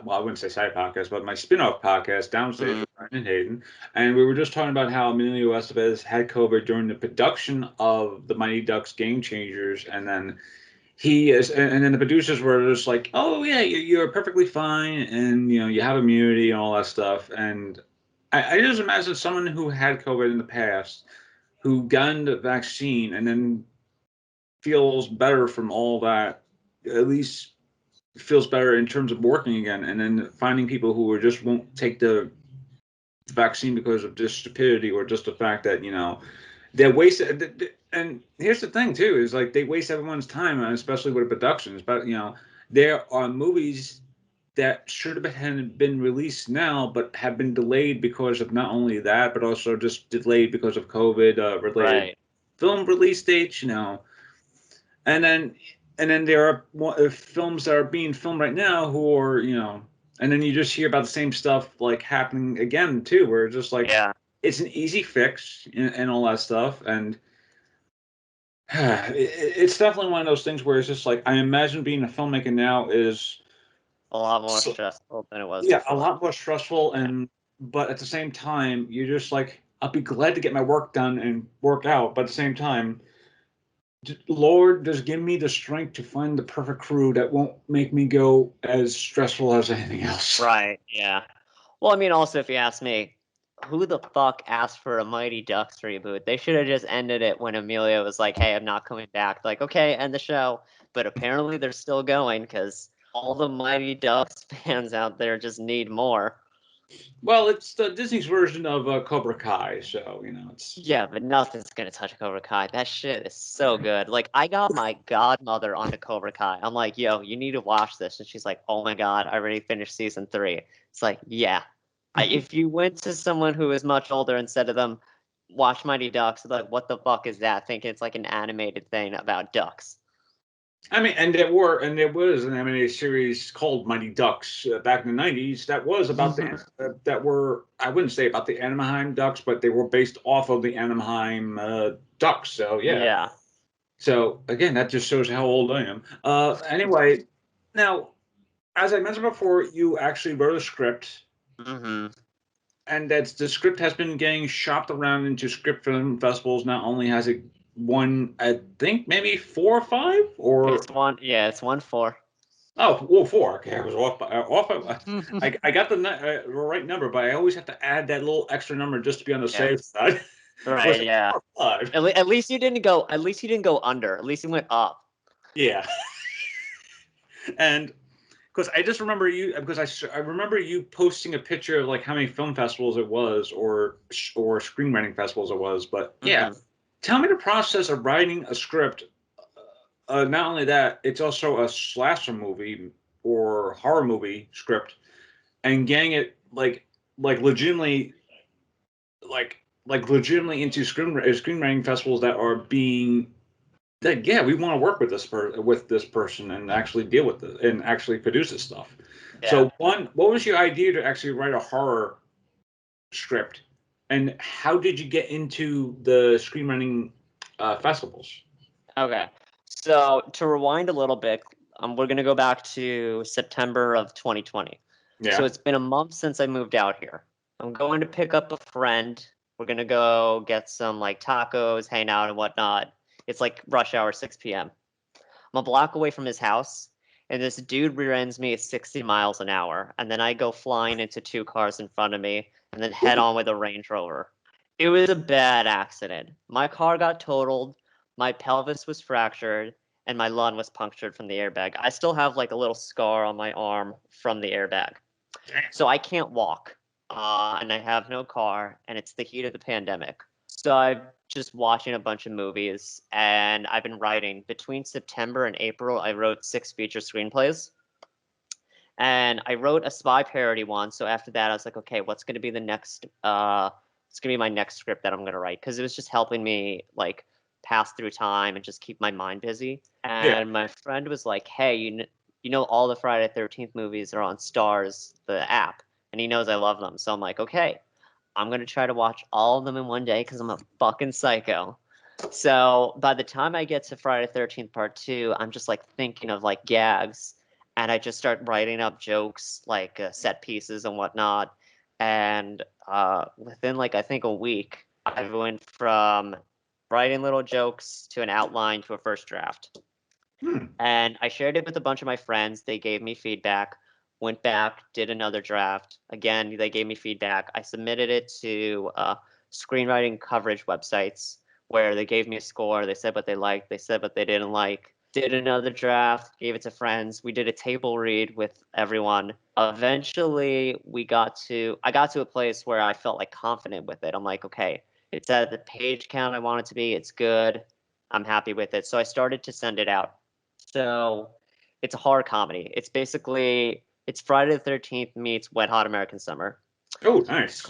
well, I wouldn't say side podcast, but my spin-off podcast, Downstage mm, with Brandon Hayden, and we were just talking about how Emilio Estevez had COVID during the production of the Mighty Ducks Game Changers, and then and then the producers were just like, "Oh yeah, you're perfectly fine, and you have immunity and all that stuff." And I just imagine someone who had COVID in the past who got the vaccine and then feels better from all that, at least feels better in terms of working again, and then finding people who just won't take the vaccine because of just stupidity or just the fact that they're wasted. And here's the thing too, is like they waste everyone's time, especially with productions. But there are movies that should have been released now, but have been delayed because of not only that, but also just delayed because of COVID related right. film release dates. And then there are films that are being filmed right now who are and then you just hear about the same stuff like happening again too, where it's just like Yeah. it's an easy fix and all that stuff. And it's definitely one of those things where it's just like I imagine being a filmmaker now is A lot more so, stressful than it was yeah, a before. lot more stressful, Yeah. and but at the same time you're just like I'll be glad to get my work done and work out, but at the same time, Lord, just give me the strength to find the perfect crew that won't make me go as stressful as anything else. Right. Yeah. Well, I mean, also, if you ask me, who the fuck asked for a Mighty Ducks reboot? They should have just ended it when Amelia was like, hey, I'm not coming back. Like, okay, end the show. But apparently they're still going because all the Mighty Ducks fans out there just need more. Well, it's the Disney's version of Cobra Kai, so it's Yeah, but nothing's gonna touch Cobra Kai. That shit is so good. Like, I got my godmother onto Cobra Kai. I'm like, yo, you need to watch this. And she's like, oh my God, I already finished season 3. It's like, yeah. If you went to someone who is much older and said to them, watch Mighty Ducks, like, what the fuck is that? Thinking it's like an animated thing about ducks. I mean, and there was an animated series called Mighty Ducks back in the '90s that was about that were I wouldn't say about the Anaheim Ducks, but they were based off of the Anaheim Ducks. So yeah. Yeah. So again, that just shows how old I am. Anyway, now as I mentioned before, you actually wrote a script, Mm-hmm. and that's the script has been getting shopped around into script film festivals. Not only has it won, I think maybe 4 or 5, or It's 1-4. oh, well, 4. Okay, I was off. I got the right number, but I always have to add that little extra number just to be on the Yeah. safe side. Was Right, it yeah. 4 or 5? At least you didn't go under. At least you went up. Yeah, and because I just remember you because I remember you posting a picture of like how many film festivals it was or screenwriting festivals it was. But yeah, Mm-hmm. tell me the process of writing a script. Not only that, it's also a slasher movie or horror movie script, and getting it like legitimately legitimately into screenwriting festivals that are being that yeah, we want to work with with this person and actually deal with it and actually produce this stuff. Yeah. So what was your idea to actually write a horror script, and how did you get into the screenwriting festivals? Okay. So to rewind a little bit, we're gonna go back to September of 2020. So Yeah. it's been a month since I moved out here. I'm going to pick up a friend. We're gonna go get some like tacos, hang out and whatnot. It's like rush hour, 6 p.m. I'm a block away from his house, and this dude rear ends me at 60 miles an hour, and then I go flying into 2 cars in front of me, and then head on with a Range Rover. It was a bad accident. My car got totaled, my pelvis was fractured, and my lung was punctured from the airbag. I still have like a little scar on my arm from the airbag. So I can't walk, and I have no car, and it's the heat of the pandemic. So I just watching a bunch of movies, and I've been writing. Between September and April, I wrote 6 feature screenplays. And I wrote a spy parody one. So after that, I was like, okay, what's going to be the next? It's going to be my next script that I'm going to write, because it was just helping me like pass through time and just keep my mind busy. Yeah. And my friend was like, hey, you know, all the Friday the 13th movies are on Stars, the app, and he knows I love them. So I'm like, okay, I'm going to try to watch all of them in one day because I'm a fucking psycho. So by the time I get to Friday the 13th Part 2, I'm just like thinking of like gags, and I just start writing up jokes, like set pieces and whatnot. And within like I think a week, I went from writing little jokes to an outline to a first draft. And I shared it with a bunch of my friends. They gave me feedback. Went back, did another draft. Again, they gave me feedback. I submitted it to screenwriting coverage websites where they gave me a score. They said what they liked. They said what they didn't like. Did another draft, gave it to friends. We did a table read with everyone. Eventually, I got to a place where I felt like confident with it. I'm like, okay, it's at the page count I want it to be. It's good. I'm happy with it. So I started to send it out. So it's a horror comedy. It's Friday the 13th meets Wet Hot American Summer. Oh, nice.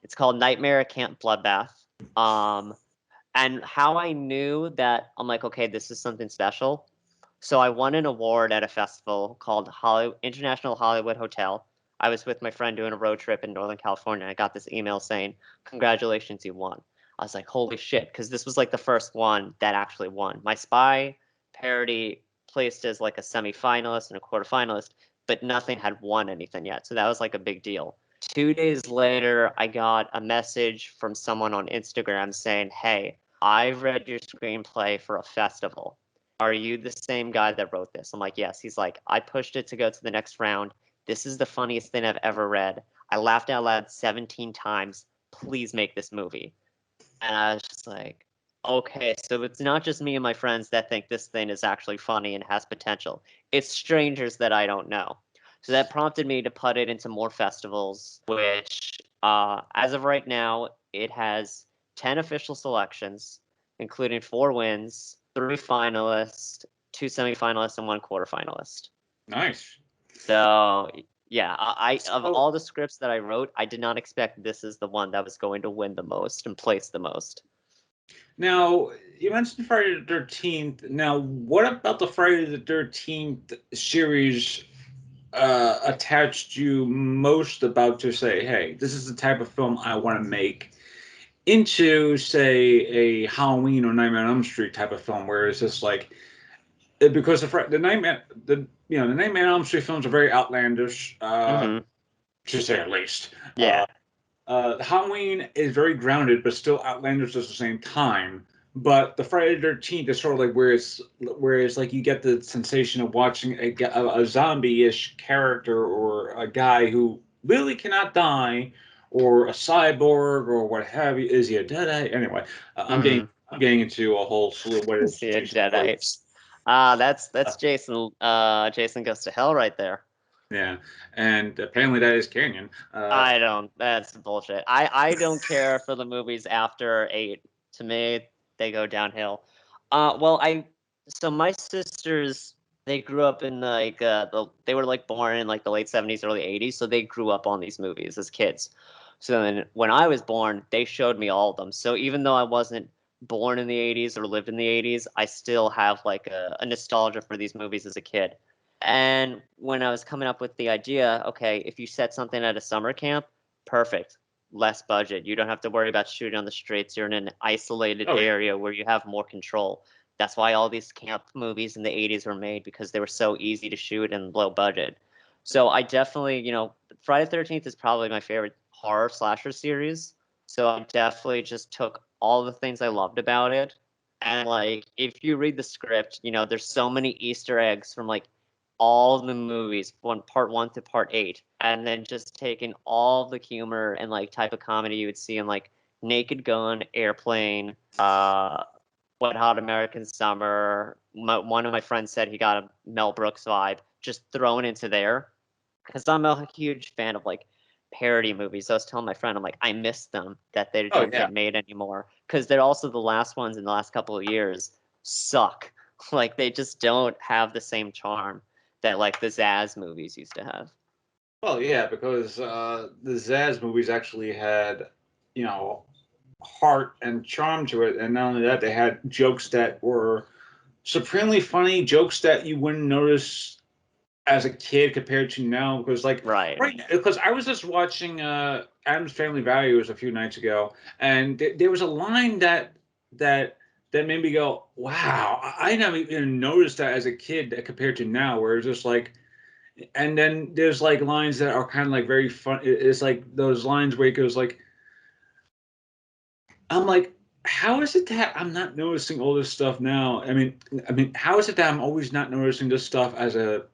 It's called Nightmare at Camp Bloodbath. And how I knew that, I'm like, okay, this is something special. So I won an award at a festival called International Hollywood Hotel. I was with my friend doing a road trip in Northern California. I got this email saying, congratulations, you won. I was like, holy shit, because this was like the first one that actually won. My spy parody placed as like a semifinalist and a quarterfinalist, but nothing had won anything yet. So that was like a big deal. 2 days later, I got a message from someone on Instagram saying, hey, I read your screenplay for a festival. Are you the same guy that wrote this? I'm like, yes. He's like, I pushed it to go to the next round. This is the funniest thing I've ever read. I laughed out loud 17 times. Please make this movie. And I was just like, okay, so it's not just me and my friends that think this thing is actually funny and has potential. It's strangers that I don't know. So that prompted me to put it into more festivals, which, as of right now, it has 10 official selections, including 4 wins, 3 finalists, 2 semifinalists, and 1 quarterfinalist. Nice. So yeah, of So, all the scripts that I wrote, I did not expect this is the one that was going to win the most and place the most. now, you mentioned Friday the 13th. Now, what about the Friday the 13th series attached you most about to say, hey, this is the type of film I want to make, into, say, a Halloween or Nightmare on Elm Street type of film, where it's just like, because the Nightmare, the Nightmare on Elm Street films are very outlandish, to say at least. Yeah. Halloween is very grounded, but still outlandish at the same time. But the Friday the 13th is sort of like where it's like you get the sensation of watching a zombie-ish character, or a guy who really cannot die, or a cyborg, or what have you. Is he a Deadite? Anyway, I'm getting into a whole slew of what is See a Deadite. That's Jason. Jason Goes to Hell right there. Yeah, and apparently that is canon. I don't. That's bullshit. I don't care for the movies after 8. To me, they go downhill. Well, so my sisters, they grew up in like they were like born in like the late 70s, early 80s, so they grew up on these movies as kids. So then when I was born, they showed me all of them. So even though I wasn't born in the 80s or lived in the 80s, I still have like a nostalgia for these movies as a kid. And when I was coming up with the idea, okay, if you set something at a summer camp, perfect. Less budget. You don't have to worry about shooting on the streets. You're in an isolated area where you have more control. That's why all these camp movies in the 80s were made, because they were so easy to shoot and low budget. So I definitely, Friday the 13th is probably my favorite horror slasher series. So I definitely just took all the things I loved about it. And like, if you read the script, there's so many Easter eggs from like all the movies, part 1 to part 8, and then just taking all the humor and like type of comedy you would see in like Naked Gun, Airplane, Wet Hot American Summer. One of my friends said he got a Mel Brooks vibe, just thrown into there, because I'm a huge fan of like parody movies. I was telling my friend, I'm like, I miss them, that they Oh don't yeah. get made anymore, because they're also the last ones in the last couple of years suck. Like they just don't have the same charm that like the Zaz movies used to have. Well, yeah, because the Zaz movies actually had, you know, heart and charm to it, and not only that, they had jokes that were supremely funny, jokes that you wouldn't notice as a kid compared to now. Because like Right. because I was just watching Adam's Family Values a few nights ago, and there was a line that that made me go, "Wow, I never even noticed that as a kid compared to now." Where it's just like, and then there's like lines that are kind of like very fun. It's like those lines where it goes like, I'm like, how is it that I'm not noticing all this stuff now? I mean, how is it that I'm always not noticing this stuff as a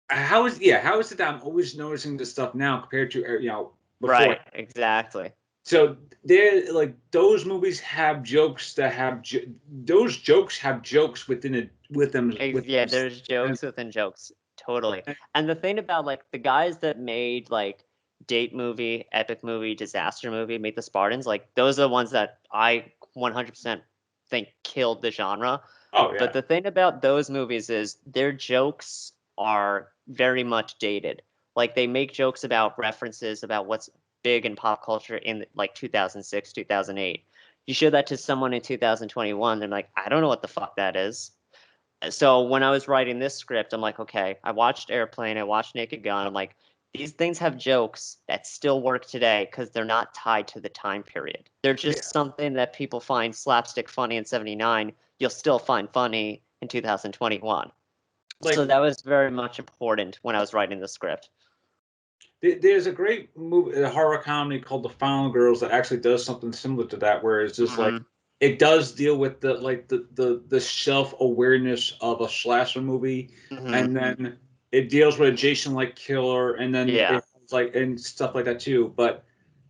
how is it that I'm always noticing this stuff now compared to before? Right. Exactly. So they're like those movies have jokes that have those jokes have jokes within it with them Yeah, there's and, jokes within jokes. Totally. And the thing about like the guys that made like date movie, epic movie, disaster movie, Meet the Spartans, like those are the ones that I 100% think killed the genre. oh But yeah. the thing about those movies is their jokes are very much dated. Like they make jokes about references about what's big in pop culture in like 2006, 2008. You show that to someone in 2021, they're like, I don't know what the fuck that is. So when I was writing this script, I'm like, okay, I watched Airplane, I watched Naked Gun. I'm like, these things have jokes that still work today because they're not tied to the time period. They're just something that people find slapstick funny in 79. You'll still find funny in 2021. So Like that was very much important when I was writing the script. there's a great movie, a horror comedy called The Final Girls that actually does something similar to that, where it's just like Mhm. it does deal with the self awareness of a slasher movie, Mhm. and then it deals with a Jason like killer, and then Yeah. it's like and stuff like that too. But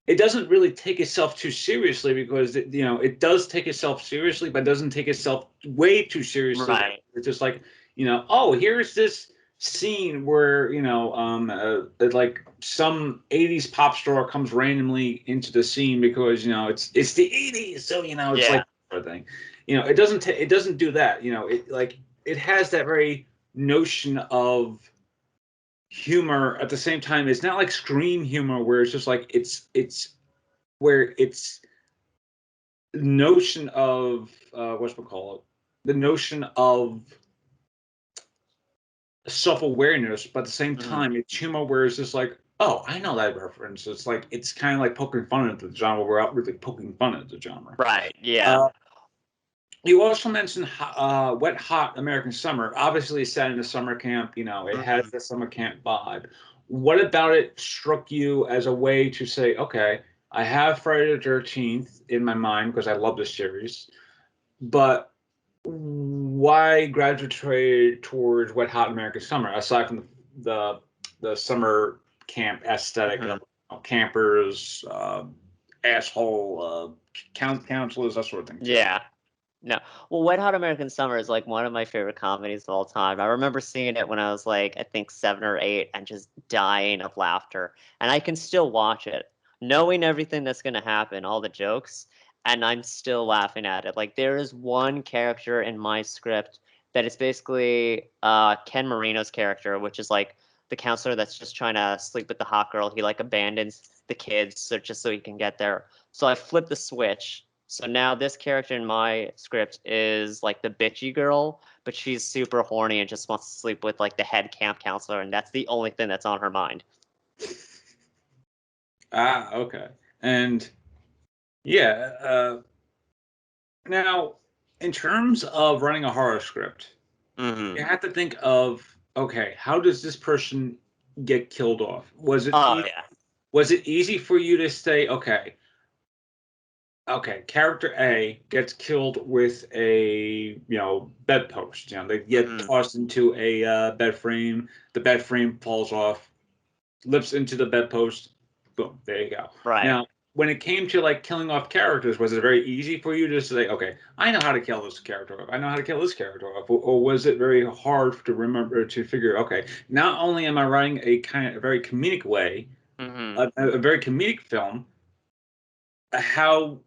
it doesn't really take itself too seriously because it does take itself seriously, but doesn't take itself way too seriously. Right. It's just like oh, here's this scene where like some 80s pop star comes randomly into the scene because it's the 80s, so it's Yeah. like sort of thing. It doesn't do that. It has that very notion of humor at the same time. It's not like scream humor where it's just like it's where it's notion of what's we call it, the notion of self-awareness, but at the same Mhm. time it's humor where it's just like, oh, I know that reference. It's like it's kind of like poking fun at the genre without really poking fun at the genre. Right. Yeah. uh, you also mentioned Wet Hot American Summer. Obviously it's set in a summer camp. It has Mhm. the summer camp vibe. What about it struck you as a way to say, okay, I have Friday the 13th in my mind because I love this series, but why gravitate towards Wet Hot American Summer aside from the summer camp aesthetic of Mhm. campers, asshole counselors, that sort of thing too? Yeah. No. Well, Wet Hot American Summer is like one of my favorite comedies of all time. I remember seeing it when I was like, I think 7 or 8, and just dying of laughter. And I can still watch it, knowing everything that's going to happen, all the jokes, and I'm still laughing at it. Like, there is one character in my script that is basically Ken Marino's character, which is like the counselor that's just trying to sleep with the hot girl. He like abandons the kids just so he can get there. So I flip the switch, so now this character in my script is like the bitchy girl, but she's super horny and just wants to sleep with like the head camp counselor, and that's the only thing that's on her mind. Ah, okay. And yeah, now in terms of running a horror script, Hmm. you have to think of, okay, how does this person get killed off? Oh yeah. Was it easy for you to say, okay, character A gets killed with a bedpost. They get Hmm. tossed into a bed frame. The bed frame falls off, lips into the bedpost. Boom, there you go. Right. Now, when it came to like killing off characters, was it very easy for you to say, okay, I know how to kill this character off. I know how to kill this character off, or was it very hard to remember to figure? Okay, not only am I writing a kind of a very comedic way, a very comedic film, how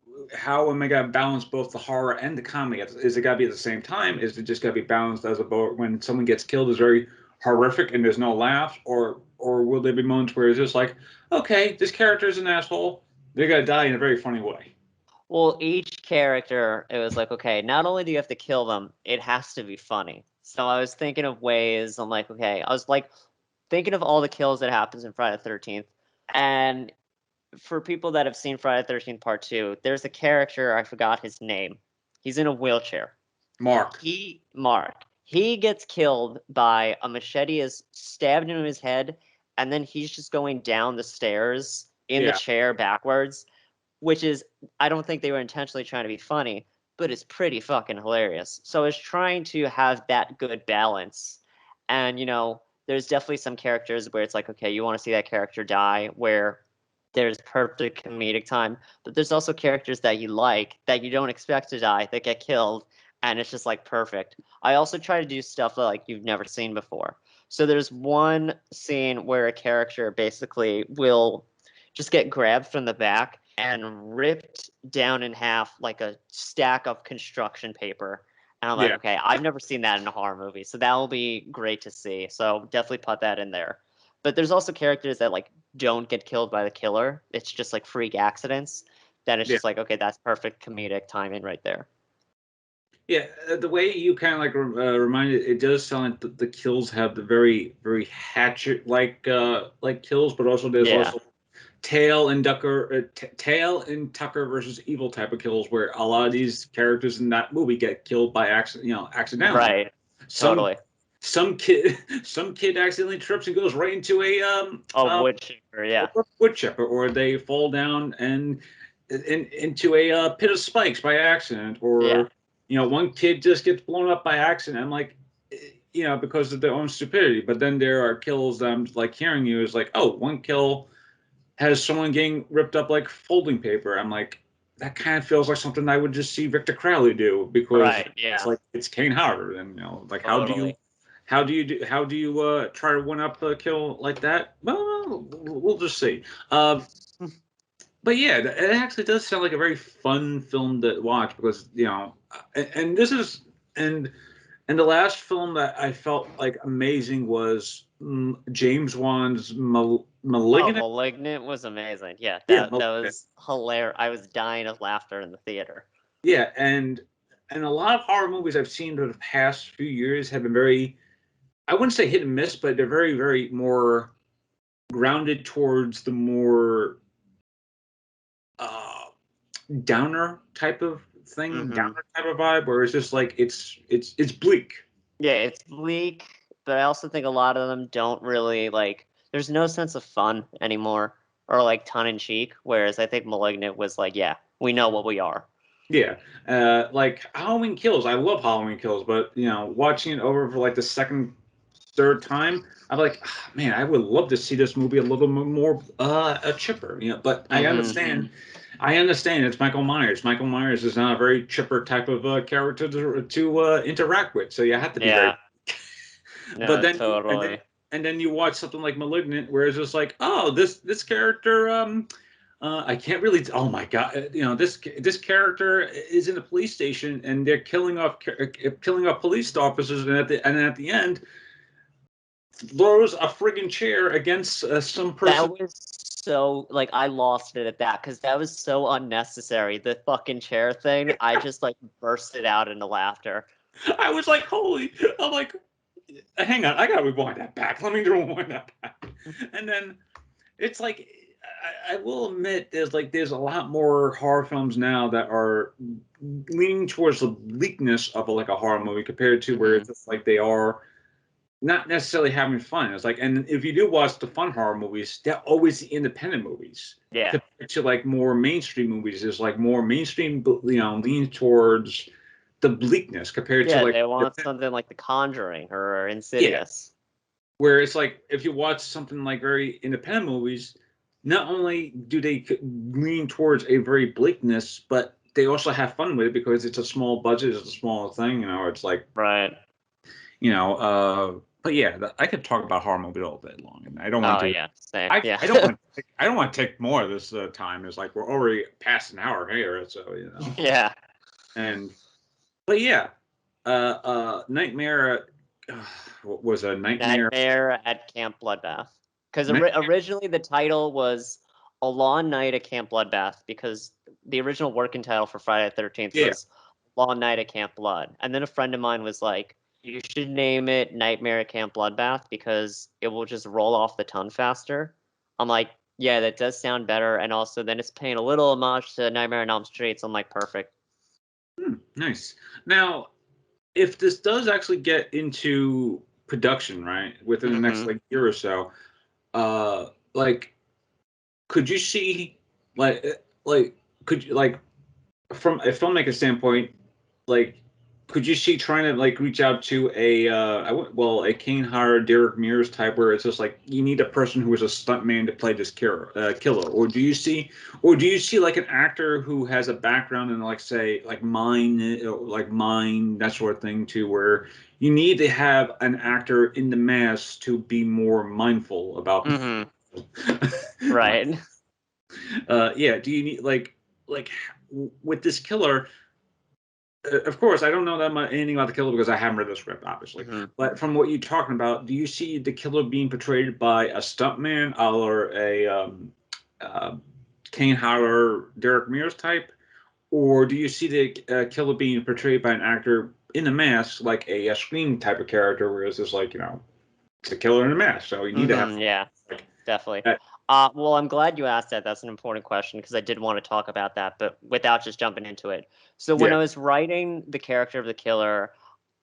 am I gonna balance both the horror and the comedy? Is it gotta be at the same time? Is it just gotta be balanced as about when someone gets killed is very horrific and there's no laughs, or will there be moments where it's just like, okay, this character is an asshole, they're gonna die in a very funny way? Well, each character, it was like, okay, not only do you have to kill them, it has to be funny. So I was thinking of ways, I'm like, okay, I was like thinking of all the kills that happens in Friday the 13th. And for people that have seen Friday the 13th Part 2, there's a character, I forgot his name. He's in a wheelchair. Mark. He gets killed by a machete is stabbed into his head, and then he's just going down the stairs in the chair backwards, which is, I don't think they were intentionally trying to be funny, but it's pretty fucking hilarious. So it's trying to have that good balance. And, there's definitely some characters where it's like, okay, you want to see that character die, where there's perfect comedic time, but there's also characters that you like that you don't expect to die that get killed, and it's just like perfect. I also try to do stuff that like you've never seen before. So there's one scene where a character basically will just get grabbed from the back and ripped down in half like a stack of construction paper. And I'm like, okay, I've never seen that in a horror movie, so that will be great to see. So definitely put that in there. But there's also characters that like don't get killed by the killer. It's just like freak accidents. That it's just like, okay, that's perfect comedic timing right there. Yeah, the way you kind of like reminded, it does sound like the kills have the very, very hatchet like kills, but also there's also Tail and Tucker versus Evil type of kills, where a lot of these characters in that movie get killed by accidentally. Right. Totally. Some kid accidentally trips and goes right into a wood chipper, wood chipper, or they fall down and into a pit of spikes by accident, or one kid just gets blown up by accident. I'm like, because of their own stupidity. But then there are kills that I'm like hearing you is like, oh, one kill has someone getting ripped up like folding paper. I'm like, that kind of feels like something I would just see Victor Crowley do, because it's like it's Kane Hodder, and like totally. how do you try to one up a kill like that? Well, we'll just see. But yeah, it actually does sound like a very fun film to watch, because and this is and the last film that I felt like amazing was James Wan's Malignant. Oh, Malignant was amazing. Yeah, that was hilarious. I was dying of laughter in the theater. Yeah, and a lot of horror movies I've seen over the past few years have been very, I wouldn't say hit and miss, but they're very, very more grounded towards the more downer type of thing, downer type of vibe, where it's just like it's bleak. Yeah, it's bleak, but I also think a lot of them don't really like. There's no sense of fun anymore, or like tongue in cheek. Whereas I think Malignant was like, yeah, we know what we are. Yeah, like Halloween Kills. I love Halloween Kills, but watching it over for like the second, third time, I'm like, oh, man, I would love to see this movie a little bit more chipper. But I understand. I understand it's Michael Myers. Michael Myers is not a very chipper type of character to interact with, so you have to be very. No, but then, totally. and then you watch something like *Malignant*, where it's just like, oh, this character, I can't really. Oh my god, this character is in a police station, and they're killing off police officers, and at the end, throws a friggin' chair against some person. That was so like I lost it at that, because that was so unnecessary. The fucking chair thing, I just like bursted out into laughter. I was like, holy! I'm like, hang on, I gotta rewind that back. Let me rewind that back. And then it's like, I will admit, there's a lot more horror films now that are leaning towards the bleakness of like a horror movie, compared to where it's just like they are not necessarily having fun. It's like, and if you do watch the fun horror movies, they're always the independent movies. Yeah. Compared to like more mainstream movies, there's like more mainstream, lean towards the bleakness, compared to like they want something like The Conjuring or Insidious. Yeah. Where it's like, if you watch something like very independent movies, not only do they lean towards a very bleakness, but they also have fun with it, because it's a small budget, it's a small thing. It's like, right. But yeah, I could talk about horror movies all day long, and I don't want Oh to. yeah, same. I, Yeah. I don't want. I don't want to take more of this time. It's like we're already past an hour here, so Yeah. And but yeah, Nightmare. What was a Nightmare? Nightmare at Camp Bloodbath. Because Night- originally the title was A Long Night at Camp Bloodbath, because the original working title for Friday the 13th yeah. was Long Night at Camp Blood. And then a friend of mine was like, you should name it Nightmare at Camp Bloodbath because it will just roll off the tongue faster. I'm like, yeah, that does sound better. And also, then it's paying a little homage to Nightmare on Elm Street. So I'm like, perfect. Nice. Now, if this does actually get into production, right, within the next like year or so, like, could you see, could you from a filmmaker standpoint, like, could you see trying to like reach out to a Kane Hodder, Derek Mears type, where it's just like you need a person who is a stuntman to play this killer, or do you see like an actor who has a background in like say like mine, that sort of thing too, where you need to have an actor in the mask to be more mindful about. Right. Yeah. Do you need like with this killer? Of course, I don't know anything about the killer because I haven't read the script, obviously. But from what you're talking about, do you see the killer being portrayed by a stuntman or uh, Kane Hodder, Derek Mears type, or do you see the killer being portrayed by an actor in a mask, like a Scream type of character, where it's just like it's a killer in a mask, so you need to have Yeah, like definitely. that. Well, I'm glad you asked that. That's an important question because I did want to talk about that, but without just jumping into it. So when Yeah, I was writing the character of the killer,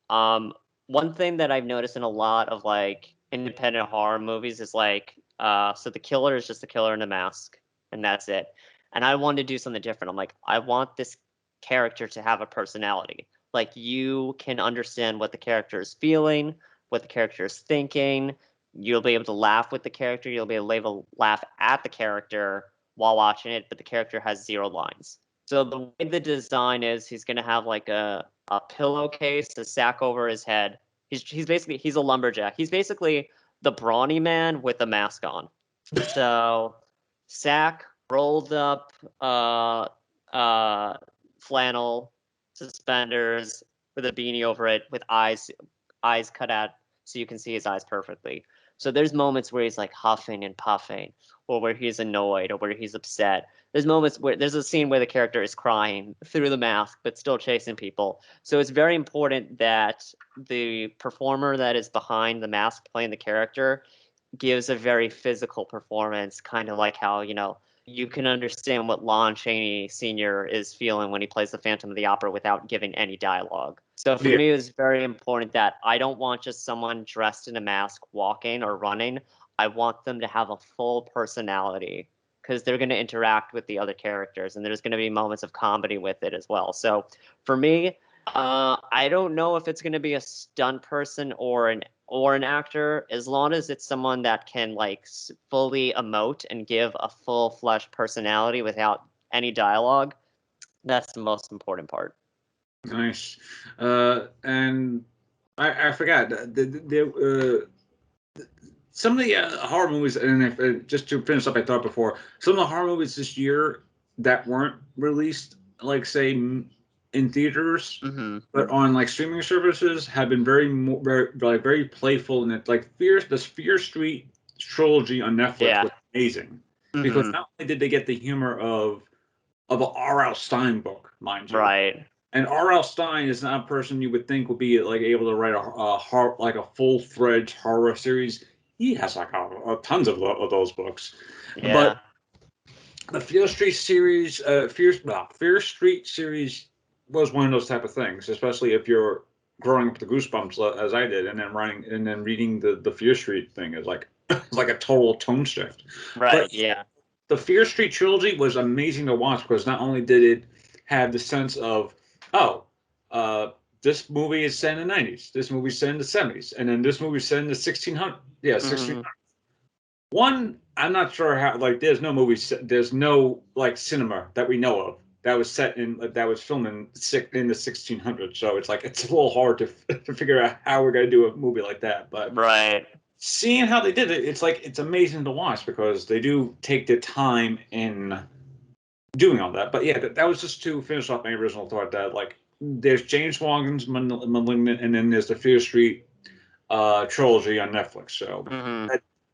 one thing that I've noticed in a lot of like independent horror movies is like, so the killer is just a killer in a mask, and that's it. And I wanted to do something different. I'm like, I want this character to have a personality. Like you can understand what the character is feeling, what the character is thinking. You'll be able to laugh with the character. You'll be able to laugh at the character while watching it, but the character has zero lines. So the way the design is, he's going to have like a pillowcase, a sack over his head. He's basically he's a lumberjack. He's basically the brawny man with a mask on. So sack, rolled up flannel, suspenders with a beanie over it, with eyes cut out so you can see his eyes perfectly. So there's moments where he's like huffing and puffing, or where he's annoyed, or where he's upset. There's moments where there's a scene where the character is crying through the mask but still chasing people. So it's very important that the performer that is behind the mask playing the character gives a very physical performance, kind of like how, you can understand what Lon Chaney Sr. is feeling when he plays the Phantom of the Opera without giving any dialogue. So for me, it was very important that I don't want just someone dressed in a mask walking or running. I want them to have a full personality because they're going to interact with the other characters, and there's going to be moments of comedy with it as well. So for me, I don't know if it's going to be a stunt person or an actor, as long as it's someone that can like fully emote and give a full flesh personality without any dialogue. That's the most important part. Nice. And I forgot some of the horror movies, and just to finish up, I thought before, some of the horror movies this year that weren't released, like say in theaters, but on like streaming services, have been very playful, and it like the Fear Street trilogy on Netflix was amazing because not only did they get the humor of a R.L. Stein book, mind you, right? And R.L. Stein is not a person you would think would be like able to write a full-fledged horror series. He has like tons of those books, but the Fear Street series, Fear Street series was one of those type of things, especially if you're growing up with the Goosebumps as I did, and then reading the Fear Street thing is like like a total tone shift. Right. But the Fear Street trilogy was amazing to watch because not only did it have the sense of this movie is set in the 90s, this movie is set in the 70s, and then this movie is set in the 1600s. Yeah, 1600s. One, I'm not sure how, like, there's no like cinema that we know of that was filmed in the 1600s. So it's like it's a little hard to figure out how we're gonna do a movie like that. But Right. seeing how they did it, it's like it's amazing to watch because they do take the time in doing all that. But yeah, that was just to finish off my original thought that like there's James Wan's Malignant, and then there's the Fear Street trilogy on Netflix. So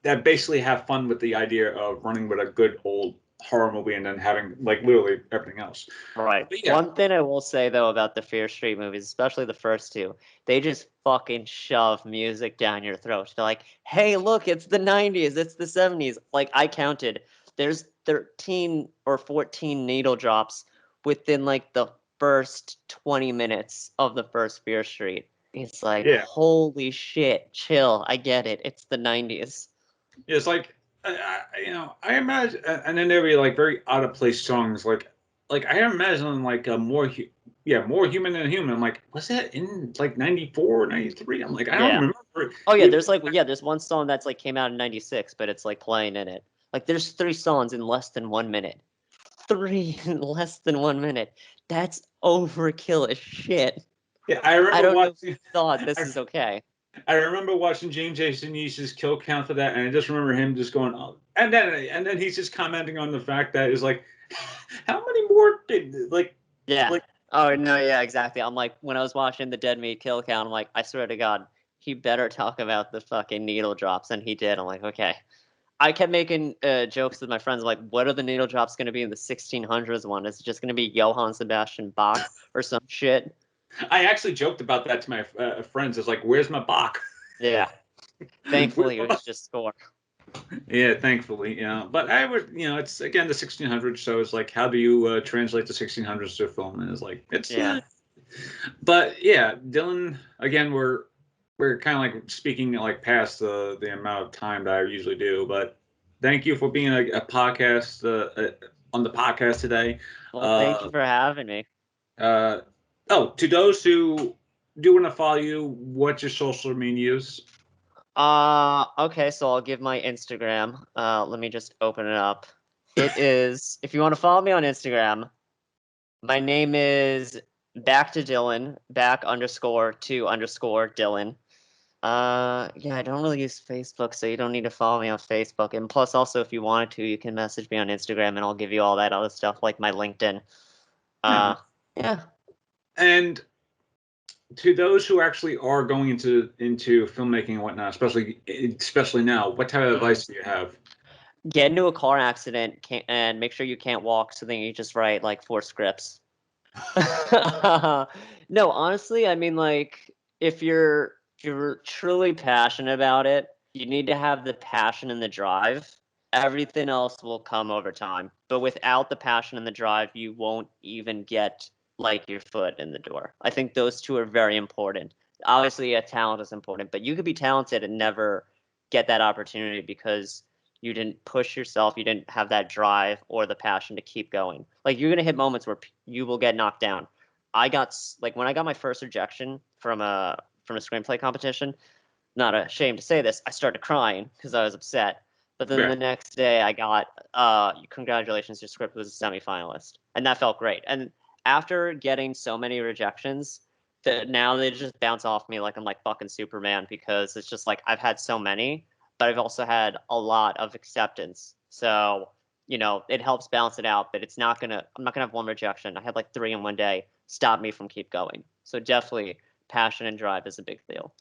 that basically have fun with the idea of running with a good old horror movie and then having like literally everything else. Right. But yeah. One thing I will say though about the Fear Street movies, especially the first two, they just fucking shove music down your throat. They're like, "Hey, look, it's the '90s, it's the '70s." Like I counted, there's 13 or 14 needle drops within like the first 20 minutes of the first Fear Street. It's like, holy shit, chill. I get it. It's the '90s. It's like I imagine, and then there'll be like very out of place songs, like I imagine like a more human than human. I'm like, was that in like 94, 93? I'm like, I don't remember. Oh yeah, there's one song that's like came out in '96, but it's like playing in it. Like there's 3 songs in less than 1 minute. 3 in less than 1 minute. That's overkill as shit. Yeah, I remember don't know watching. who thought this is okay. I remember watching James Jason East's kill count for that, and I just remember him just going, oh, and then he's just commenting on the fact that is like, how many more did like? Yeah. Like, oh no, yeah, exactly. I'm like, when I was watching the Dead Meat kill count, I'm like, I swear to God, he better talk about the fucking needle drops, and he did. I'm like, okay. I kept making jokes with my friends, like, what are the needle drops going to be in the 1600s one? Is it just going to be Johann Sebastian Bach or some shit? I actually joked about that to my friends. It's like, where's my Bach? Yeah. Thankfully, it was just score. Yeah, thankfully, But I would, it's again the 1600s, so it's like, how do you translate the 1600s to a film? And it's like, it's but yeah, Dylan. Again, we're kind of like speaking like past the amount of time that I usually do, but thank you for being a podcast on the podcast today. Well, thank you for having me. To those who do want to follow you, what's your social medias? Okay, so I'll give my Instagram. Let me just open it up. It is, if you want to follow me on Instagram, my name is back to Dylan, back_to_Dylan. Yeah, I don't really use Facebook, so you don't need to follow me on Facebook. And plus, also, if you wanted to, you can message me on Instagram, and I'll give you all that other stuff, like my LinkedIn. Yeah. And to those who actually are going into filmmaking and whatnot, especially now, what type of advice do you have? Get into a car accident and make sure you can't walk, so then you just write like 4 scripts. No, honestly, I mean, like, if you're truly passionate about it, you need to have the passion and the drive. Everything else will come over time. But without the passion and the drive, you won't even get like your foot in the door. I think those two are very important. Obviously, a talent is important, but you could be talented and never get that opportunity because you didn't push yourself, you didn't have that drive or the passion to keep going. Like, you're gonna hit moments where you will get knocked down. I got like, when I got my first rejection from a screenplay competition, not ashamed to say this, I started crying because I was upset. But then the next day I got, congratulations, your script was a semifinalist. And that felt great. And after getting so many rejections, that now they just bounce off me like I'm like fucking Superman, because it's just like I've had so many, but I've also had a lot of acceptance. So, it helps balance it out, but I'm not gonna have one rejection. I had like 3 in one day stop me from keep going. So definitely passion and drive is a big deal.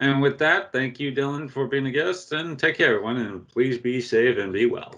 And with that, thank you, Dylan, for being a guest, and take care, everyone, and please be safe and be well.